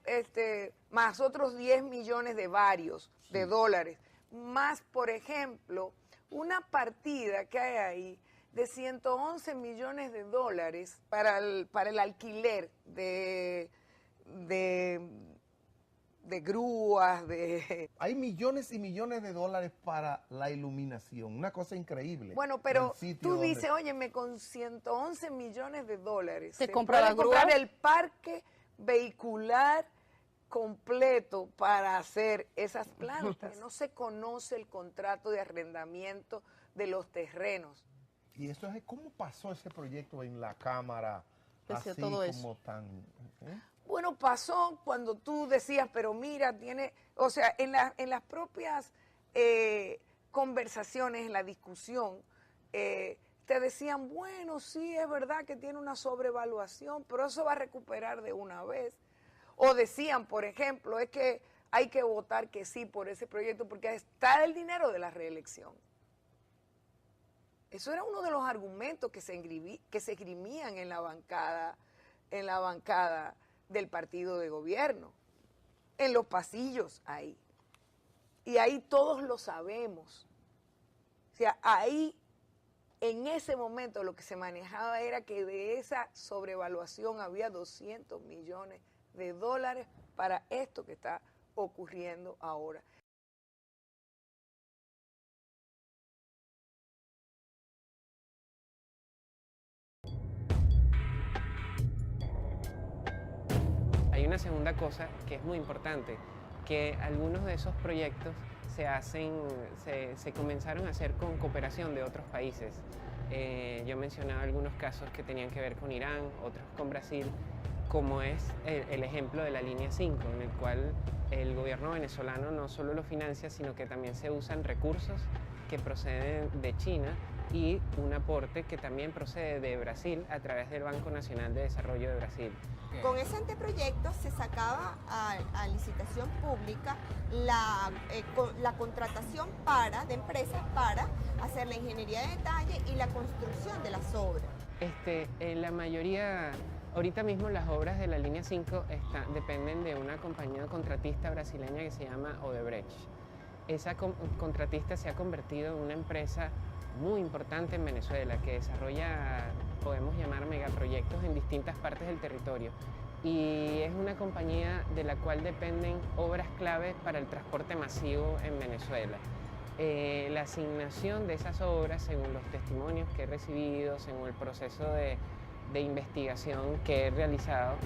más otros 10 millones de de dólares, más, por ejemplo, una partida que hay ahí de 111 millones de dólares para el alquiler de grúas, Hay millones y millones de dólares para la iluminación, una cosa increíble. Bueno, pero tú dices, óyeme, con 111 millones de dólares se puede comprar el parque vehicular completo para hacer esas plantas. No se conoce el contrato de arrendamiento de los terrenos. Y eso es, ¿cómo pasó ese proyecto en la Cámara? Así todo como eso. Tan... Bueno, pasó cuando tú decías, pero mira, o sea, en las propias conversaciones, en la discusión, te decían, bueno, sí, es verdad que tiene una sobrevaluación, pero eso va a recuperar de una vez. O decían, por ejemplo, es que hay que votar que sí por ese proyecto porque está el dinero de la reelección. Eso era uno de los argumentos que se esgrimían en la bancada del partido de gobierno, en los pasillos ahí. Y ahí todos lo sabemos. O sea, ahí, en ese momento, lo que se manejaba era que de esa sobrevaluación había 200 millones de dólares para esto que está ocurriendo ahora. una segunda cosa que es muy importante, que algunos de esos proyectos se comenzaron a hacer con cooperación de otros países. Yo mencionaba algunos casos que tenían que ver con Irán, otros con Brasil, como es el ejemplo de la línea 5, en el cual el gobierno venezolano no solo lo financia, sino que también se usan recursos que proceden de China y un aporte que también procede de Brasil a través del Banco Nacional de Desarrollo de Brasil. Con ese anteproyecto se sacaba a licitación pública la contratación de empresas para hacer la ingeniería de detalle y la construcción de las obras. La mayoría, ahorita mismo las obras de la línea 5 dependen de una compañía contratista brasileña que se llama Odebrecht. Esa contratista se ha convertido en una empresa muy importante en Venezuela que desarrolla, podemos llamar megaproyectos en distintas partes del territorio, y es una compañía de la cual dependen obras claves para el transporte masivo en Venezuela. La asignación de esas obras, según los testimonios que he recibido, según el proceso de investigación que he realizado,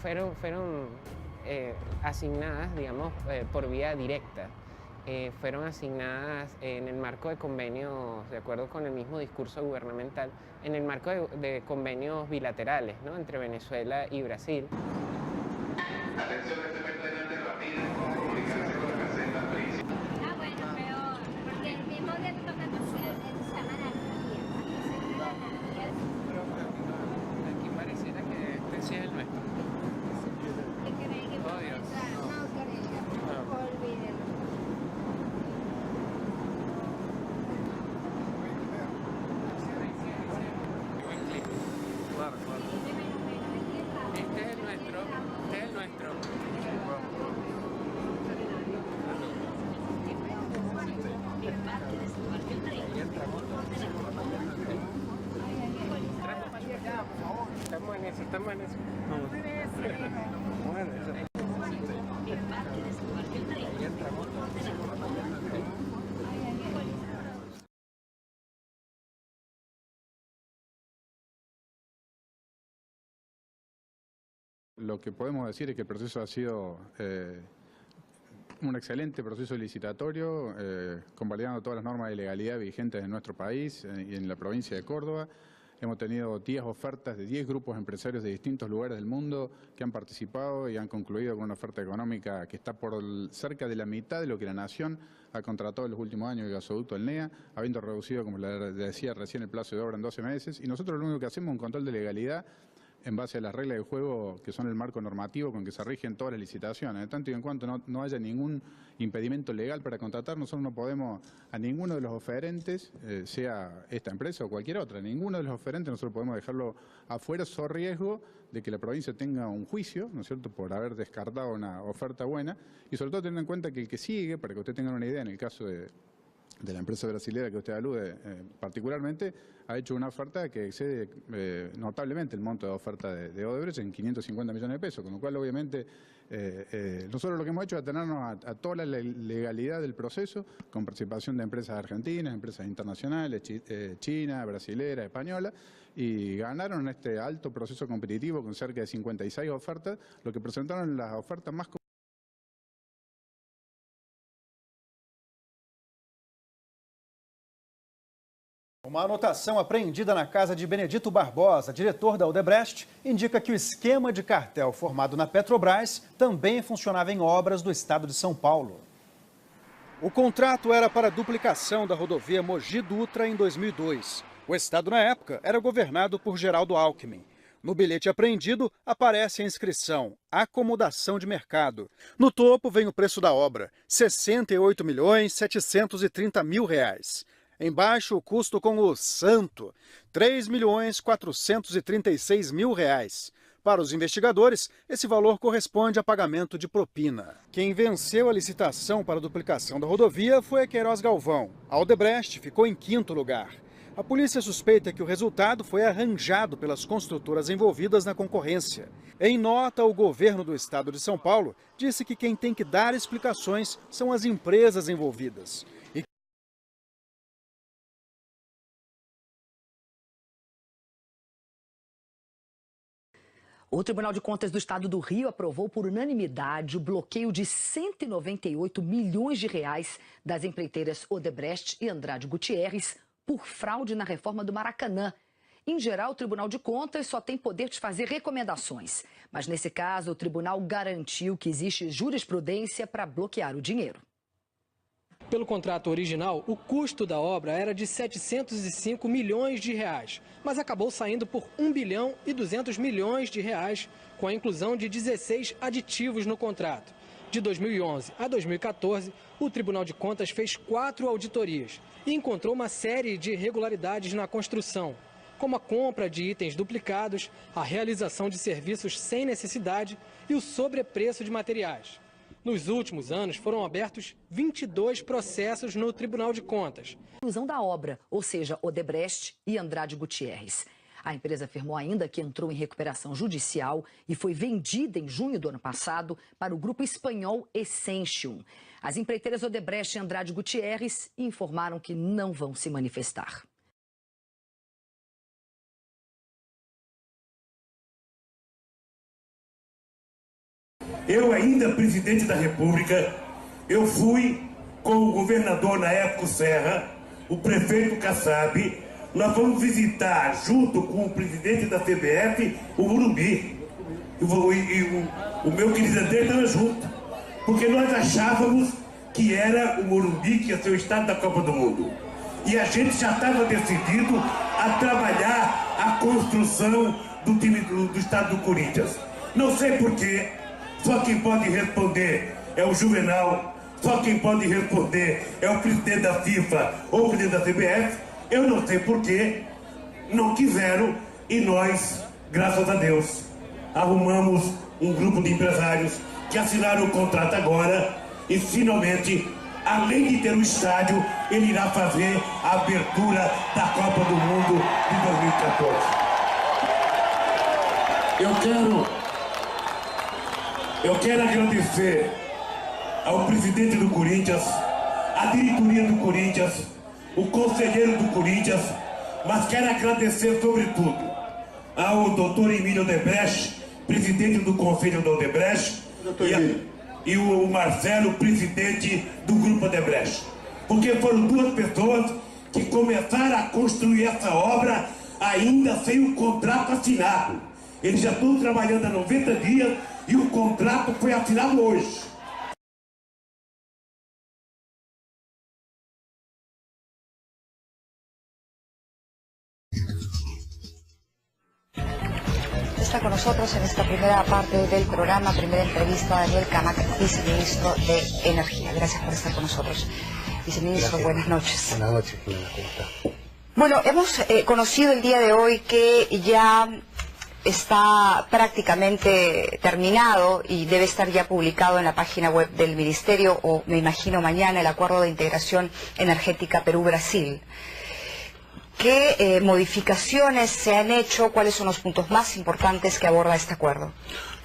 fueron asignadas, digamos, por vía directa. Fueron asignadas en el marco de convenios, de acuerdo con el mismo discurso gubernamental, en el marco de convenios bilaterales, ¿no?, entre Venezuela y Brasil. Atención, este evento de rápido, comunicarse con la caseta principal. Bueno, pero porque el mismo día que toca se llama anarquía. Pero aquí pareciera que este sí es el nuestro. Oh, Dios. No, olvídelo. Claro, claro. Este es el nuestro, este es el nuestro. Estamos en eso, estamos en eso. Lo que podemos decir es que el proceso ha sido un excelente proceso licitatorio, convalidando todas las normas de legalidad vigentes en nuestro país y en la provincia de Córdoba. Hemos tenido 10 ofertas de 10 grupos empresarios de distintos lugares del mundo que han participado y han concluido con una oferta económica que está por cerca de la mitad de lo que la Nación ha contratado en los últimos años el gasoducto, el NEA, habiendo reducido, como le decía recién, el plazo de obra en 12 meses. Y nosotros lo único que hacemos es un control de legalidad en base a las reglas de juego que son el marco normativo con que se rigen todas las licitaciones. Tanto y en cuanto no haya ningún impedimento legal para contratar, nosotros no podemos a ninguno de los oferentes, sea esta empresa o cualquier otra, ninguno de los oferentes nosotros podemos dejarlo afuera, so riesgo de que la provincia tenga un juicio, ¿no es cierto?, por haber descartado una oferta buena, y sobre todo teniendo en cuenta que el que sigue, para que usted tenga una idea, en el caso de la empresa brasilera que usted alude particularmente, ha hecho una oferta que excede notablemente el monto de oferta de Odebrecht en 550 millones de pesos, con lo cual obviamente nosotros lo que hemos hecho es atenernos a toda la legalidad del proceso, con participación de empresas argentinas, empresas internacionales, china, brasilera, española, y ganaron este alto proceso competitivo con cerca de 56 ofertas, lo que presentaron las ofertas más Uma anotação apreendida na casa de Benedito Barbosa, diretor da Odebrecht, indica que o esquema de cartel formado na Petrobras também funcionava em obras do estado de São Paulo. O contrato era para a duplicação da rodovia Mogi Dutra em 2002. O estado, na época, era governado por Geraldo Alckmin. No bilhete apreendido aparece a inscrição Acomodação de Mercado. No topo vem o preço da obra, R$ 68.730.000. Embaixo, o custo com o santo, R$ 3.436.000. Para os investigadores, esse valor corresponde a pagamento de propina. Quem venceu a licitação para a duplicação da rodovia foi a Queiroz Galvão. A Odebrecht ficou em quinto lugar. A polícia suspeita que o resultado foi arranjado pelas construtoras envolvidas na concorrência. Em nota, o governo do estado de São Paulo disse que quem tem que dar explicações são as empresas envolvidas. O Tribunal de Contas do Estado do Rio aprovou por unanimidade o bloqueio de 198 milhões de reais das empreiteiras Odebrecht e Andrade Gutierrez por fraude na reforma do Maracanã. Em geral, o Tribunal de Contas só tem poder de fazer recomendações. Mas, nesse caso, o tribunal garantiu que existe jurisprudência para bloquear o dinheiro. Pelo contrato original, o custo da obra era de 705 milhões de reais, mas acabou saindo por 1 bilhão e 200 milhões de reais, com a inclusão de 16 aditivos no contrato. De 2011 a 2014, o Tribunal de Contas fez 4 auditorias e encontrou uma série de irregularidades na construção, como a compra de itens duplicados, a realização de serviços sem necessidade e o sobrepreço de materiais. Nos últimos anos, foram abertos 22 processos no Tribunal de Contas. Inclusão da obra, ou seja, Odebrecht e Andrade Gutierrez. A empresa afirmou ainda que entrou em recuperação judicial e foi vendida em junho do ano passado para o grupo espanhol Essentium. As empreiteiras Odebrecht e Andrade Gutierrez informaram que não vão se manifestar. Eu ainda presidente da República, eu fui com o governador na época, o Serra, o prefeito Kassab, nós vamos visitar, junto com o presidente da CBF, o Morumbi. E o meu querido André estava junto, porque nós achávamos que era o Morumbi que ia ser o estádio da Copa do Mundo. E a gente já estava decidido a trabalhar a construção do time do estádio do Corinthians. Não sei porquê. Só quem pode responder é o Juvenal, só quem pode responder é o presidente da FIFA ou o presidente da CBF. Eu não sei porquê, não quiseram, e nós, graças a Deus, arrumamos um grupo de empresários que assinaram o contrato agora e finalmente, além de ter um estádio, ele irá fazer a abertura da Copa do Mundo de 2014. Eu quero agradecer ao presidente do Corinthians, à diretoria do Corinthians, o conselheiro do Corinthians, mas quero agradecer sobretudo ao doutor Emílio Odebrecht, presidente do Conselho da Odebrecht, e o Marcelo, presidente do Grupo Odebrecht. Porque foram duas pessoas que começaram a construir essa obra ainda sem o contrato assinado. Eles já estão trabalhando há 90 dias e o contrato foi assinado hoje. Está con nosotros en esta primera parte del programa, primera entrevista, Daniel Camac, viceministro de Energía. Gracias por estar con nosotros. Viceministro, buenas noches. Buenas noches, Jimena, ¿cómo está? Bueno, hemos conocido el día de hoy que ya está prácticamente terminado y debe estar ya publicado en la página web del Ministerio, o me imagino mañana, el Acuerdo de Integración Energética Perú-Brasil. ¿Qué modificaciones se han hecho? ¿Cuáles son los puntos más importantes que aborda este acuerdo?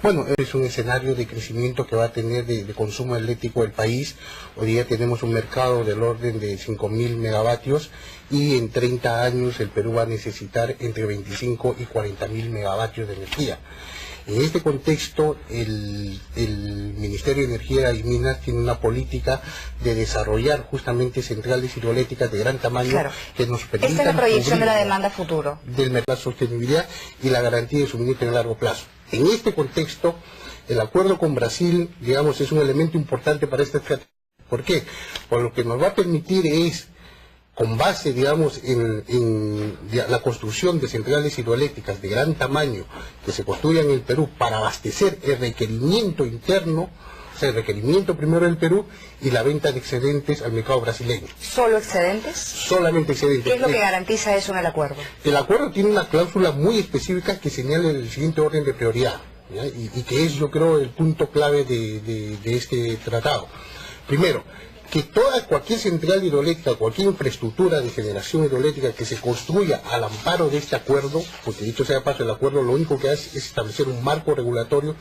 Bueno, es un escenario de crecimiento que va a tener de consumo eléctrico el país. Hoy día tenemos un mercado del orden de 5.000 megavatios y en 30 años el Perú va a necesitar entre 25 y 40.000 megavatios de energía. En este contexto, el Ministerio de Energía y Minas tiene una política de desarrollar justamente centrales hidroeléctricas de gran tamaño, claro, que nos permitan... Esta es la proyección de la demanda futuro. Del mercado de sostenibilidad y la garantía de suministro en largo plazo. En este contexto, el acuerdo con Brasil, digamos, es un elemento importante para esta estrategia. ¿Por qué? Por lo que nos va a permitir es, con base, digamos, en la construcción de centrales hidroeléctricas de gran tamaño que se construyan en el Perú para abastecer el requerimiento interno, o sea, el requerimiento primero del Perú y la venta de excedentes al mercado brasileño. ¿Solo excedentes? Solamente excedentes. ¿Qué es lo que garantiza eso en el acuerdo? El acuerdo tiene una cláusula muy específica que señala el siguiente orden de prioridad, ¿ya? Y que es, yo creo, el punto clave de este tratado. Primero, que cualquier central hidroeléctrica, cualquier infraestructura de generación hidroeléctrica que se construya al amparo de este acuerdo, porque dicho sea de paso, el acuerdo lo único que hace es establecer un marco regulatorio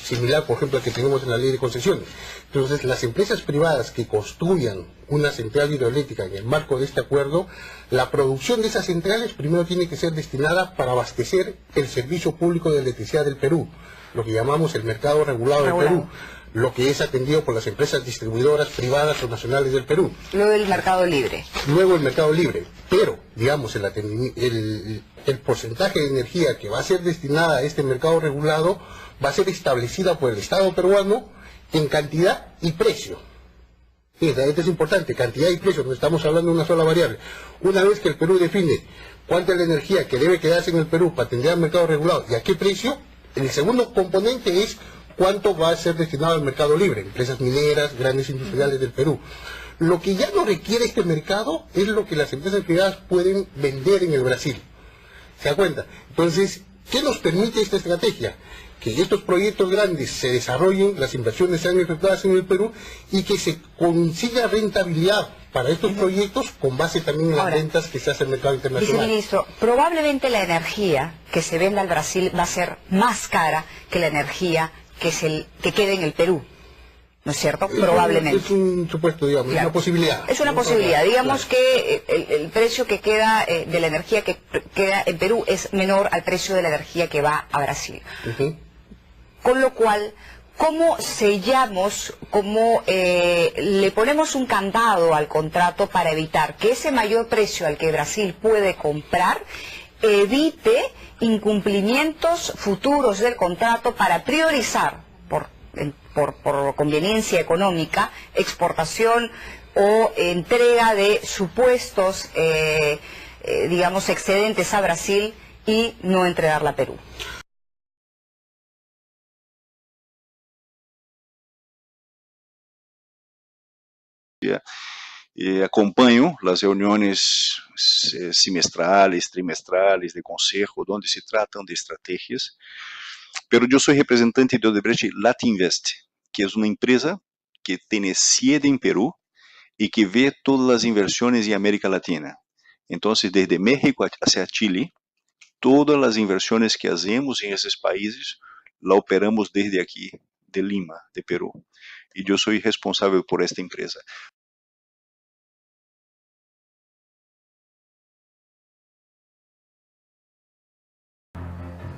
similar, por ejemplo, al que tenemos en la ley de concesiones. Entonces, las empresas privadas que construyan una central hidroeléctrica en el marco de este acuerdo, la producción de esas centrales primero tiene que ser destinada para abastecer el servicio público de electricidad del Perú, lo que llamamos el mercado regulado del Perú, lo que es atendido por las empresas distribuidoras privadas o nacionales del Perú. Luego el mercado libre. Luego el mercado libre, pero, digamos, el porcentaje de energía que va a ser destinada a este mercado regulado va a ser establecida por el Estado peruano en cantidad y precio. Fíjate, esto es importante, cantidad y precio, no estamos hablando de una sola variable. Una vez que el Perú define cuánta es la energía que debe quedarse en el Perú para atender al mercado regulado y a qué precio, el segundo componente es cuánto va a ser destinado al mercado libre, empresas mineras, grandes industriales del Perú. Lo que ya no requiere este mercado es lo que las empresas privadas pueden vender en el Brasil. ¿Se da cuenta? Entonces, ¿qué nos permite esta estrategia? Que estos proyectos grandes se desarrollen, las inversiones sean efectuadas en el Perú y que se consiga rentabilidad para estos proyectos con base también en las ventas que se hace en el mercado internacional. Viceministro, probablemente la energía que se venda al Brasil va a ser más cara que la energía que quede en el Perú, ¿no es cierto? Probablemente. Es un supuesto, digamos, claro. Es una posibilidad. Es una posibilidad. Digamos que el precio que queda de la energía que queda en Perú es menor al precio de la energía que va a Brasil. Con lo cual, ¿cómo sellamos, le ponemos un candado al contrato para evitar que ese mayor precio al que Brasil puede comprar evite incumplimientos futuros del contrato para priorizar, por conveniencia económica, exportación o entrega de supuestos, digamos, excedentes a Brasil y no entregarla a Perú? Acompanho las reuniones semestrales, trimestrales de consejo, donde se tratan de estrategias, pero yo soy representante de Odebrecht Latinvest, que es una empresa que tiene sede en Perú y que ve todas las inversiones en América Latina. Entonces, desde México hacia Chile, todas las inversiones que hacemos en esos países, la operamos desde aquí, de Lima, de Perú. Y yo soy responsable por esta empresa.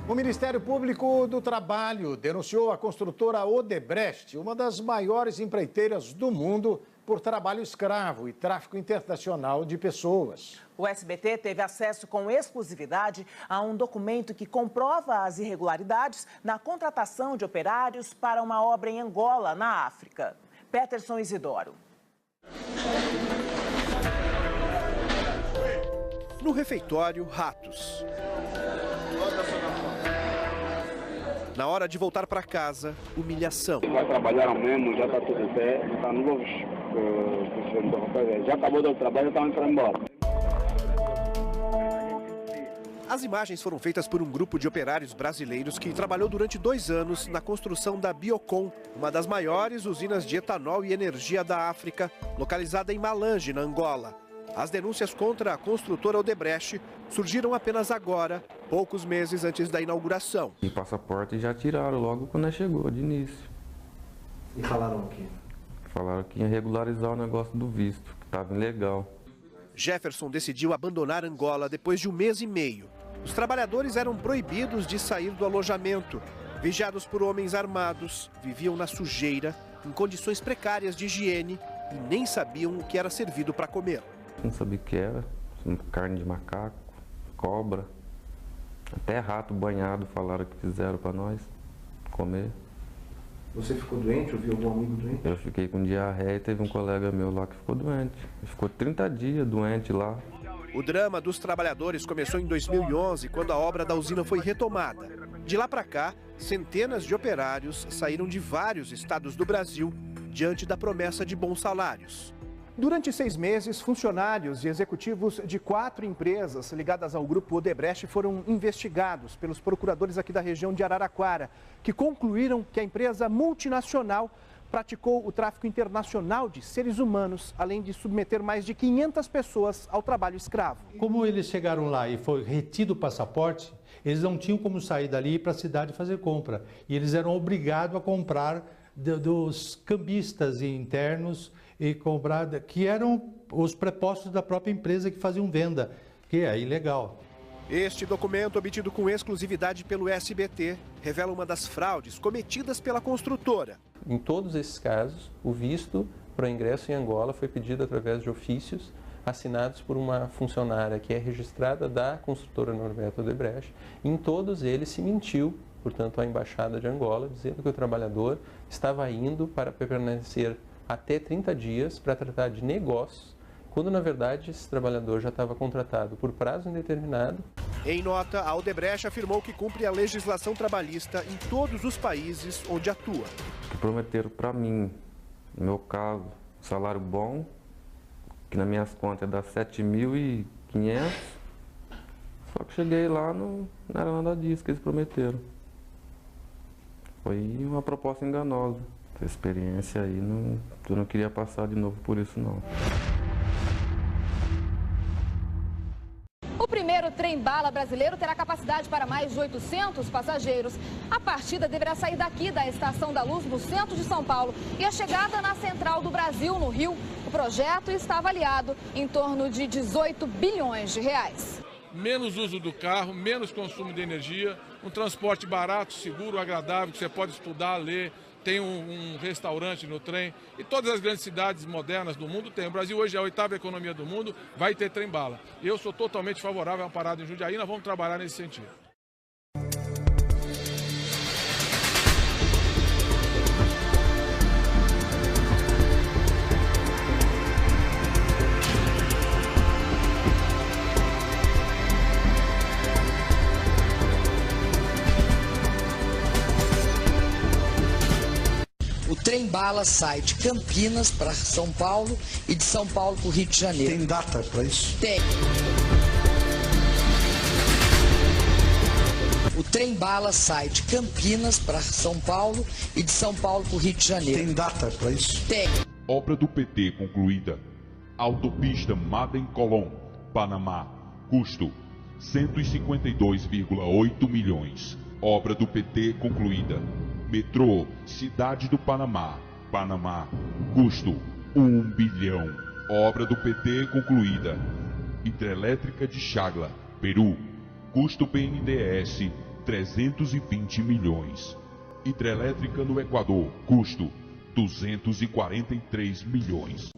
O Ministério Público do Trabalho denunciou a construtora Odebrecht, uma das maiores empreiteiras do mundo, por trabalho escravo e tráfico internacional de pessoas. O SBT teve acesso com exclusividade a um documento que comprova as irregularidades na contratação de operários para uma obra em Angola, na África. Peterson Isidoro. No refeitório, ratos. Na hora de voltar para casa, humilhação. Já trabalharam mesmo, já está tudo pé, está novos. Já acabou do trabalho, já estão indo embora. As imagens foram feitas por um grupo de operários brasileiros que trabalhou durante 2 anos na construção da Biocon, uma das maiores usinas de etanol e energia da África, localizada em Malange, na Angola. As denúncias contra a construtora Odebrecht surgiram apenas agora, poucos meses antes da inauguração. E passaporte já tiraram logo quando chegou, de início. E falaram o quê? Falaram que ia regularizar o negócio do visto, que estava ilegal. Jefferson decidiu abandonar Angola depois de 1 mês e meio. Os trabalhadores eram proibidos de sair do alojamento. Vigiados por homens armados, viviam na sujeira, em condições precárias de higiene e nem sabiam o que era servido para comer. Não sabia o que era, carne de macaco, cobra, até rato banhado falaram que fizeram para nós comer. Você ficou doente ou viu algum amigo doente? Eu fiquei com diarreia e teve um colega meu lá que ficou doente. Ele ficou 30 dias doente lá. O drama dos trabalhadores começou em 2011, quando a obra da usina foi retomada. De lá para cá, centenas de operários saíram de vários estados do Brasil diante da promessa de bons salários. Durante 6 meses, funcionários e executivos de 4 empresas ligadas ao grupo Odebrecht foram investigados pelos procuradores aqui da região de Araraquara, que concluíram que a empresa multinacional praticou o tráfico internacional de seres humanos, além de submeter mais de 500 pessoas ao trabalho escravo. Como eles chegaram lá e foi retido o passaporte, eles não tinham como sair dali e ir para a cidade fazer compra. E eles eram obrigados a comprar dos cambistas internos e comprar, que eram os prepostos da própria empresa que faziam venda, que é ilegal. Este documento, obtido com exclusividade pelo SBT, revela uma das fraudes cometidas pela construtora. Em todos esses casos, o visto para o ingresso em Angola foi pedido através de ofícios assinados por uma funcionária que é registrada da construtora Norberto Odebrecht. Em todos eles se mentiu, portanto, à Embaixada de Angola, dizendo que o trabalhador estava indo para permanecer até 30 dias para tratar de negócios, quando na verdade esse trabalhador já estava contratado por prazo indeterminado. Em nota, a Odebrecht afirmou que cumpre a legislação trabalhista em todos os países onde atua. Prometeram para mim, no meu caso, salário bom, que nas minhas contas dá 7.500, só que cheguei lá, não era nada disso que eles prometeram. Foi uma proposta enganosa. Essa experiência aí, eu não queria passar de novo por isso não. O primeiro trem-bala brasileiro terá capacidade para mais de 800 passageiros. A partida deverá sair daqui da Estação da Luz, no centro de São Paulo, e a chegada na Central do Brasil, no Rio. O projeto está avaliado em torno de 18 bilhões de reais. Menos uso do carro, menos consumo de energia, um transporte barato, seguro, agradável, que você pode estudar, ler. Tem um restaurante no trem, e todas as grandes cidades modernas do mundo tem. O Brasil hoje é a 8ª economia do mundo, vai ter trem-bala. Eu sou totalmente favorável a uma parada em Jundiaí, nós vamos trabalhar nesse sentido. O trem-bala sai de Campinas para São Paulo e de São Paulo para o Rio de Janeiro. Tem data para isso? Tem. O trem-bala sai de Campinas para São Paulo e de São Paulo para o Rio de Janeiro. Tem data para isso? Tem. Obra do PT concluída. Autopista Madem-Colón, Panamá. Custo 152,8 milhões. Obra do PT concluída. Metrô Cidade do Panamá, Panamá. Custo 1 bilhão. Obra do PT concluída. Hidrelétrica de Chagla, Peru. Custo BNDES 320 milhões. Hidrelétrica no Equador. Custo 243 milhões.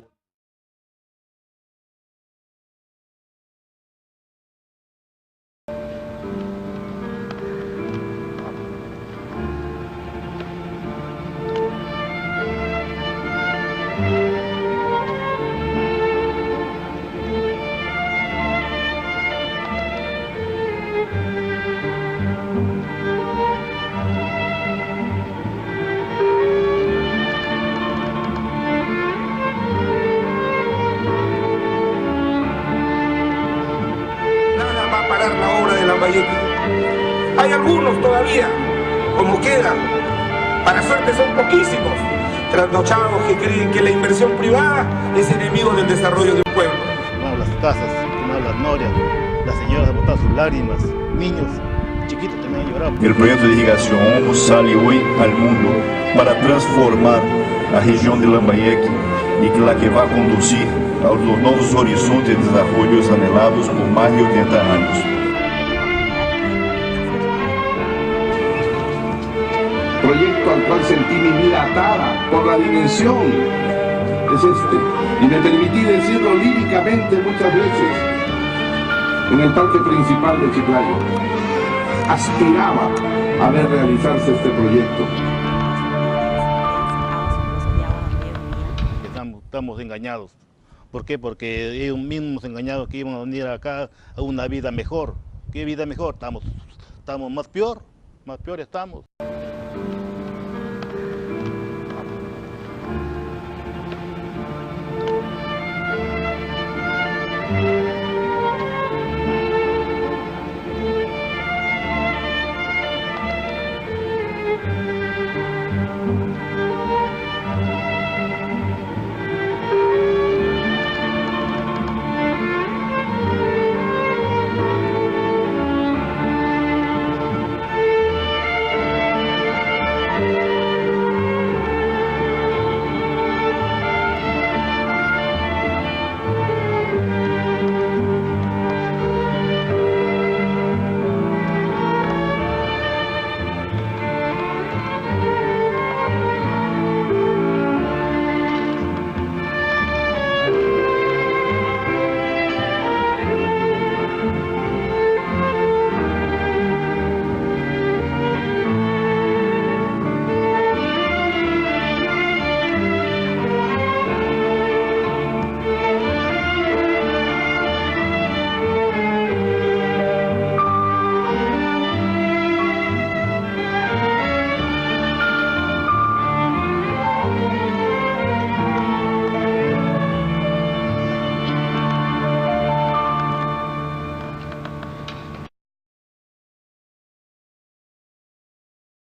Hay algunos todavía, como quedan, para suerte son poquísimos, trasnochados que creen que la inversión privada es enemigo del desarrollo de un pueblo. Quemaron las casas, quemaron las norias, las señoras han botado sus lágrimas, niños chiquitos también han llorado. El proyecto de irrigación Omo sale hoy al mundo para transformar la región de Lambayeque y la que va a conducir a los nuevos horizontes de desarrollo anhelados por más de 80 años. Proyecto al cual sentí mi vida atada por la dimensión es este, y me permití decirlo líricamente muchas veces en el parque principal de Chiclayo. Aspiraba a ver realizarse este proyecto. Estamos engañados. ¿Por qué? Porque ellos mismos engañados que iban a venir acá a una vida mejor. ¿Qué vida mejor? Estamos más peor estamos.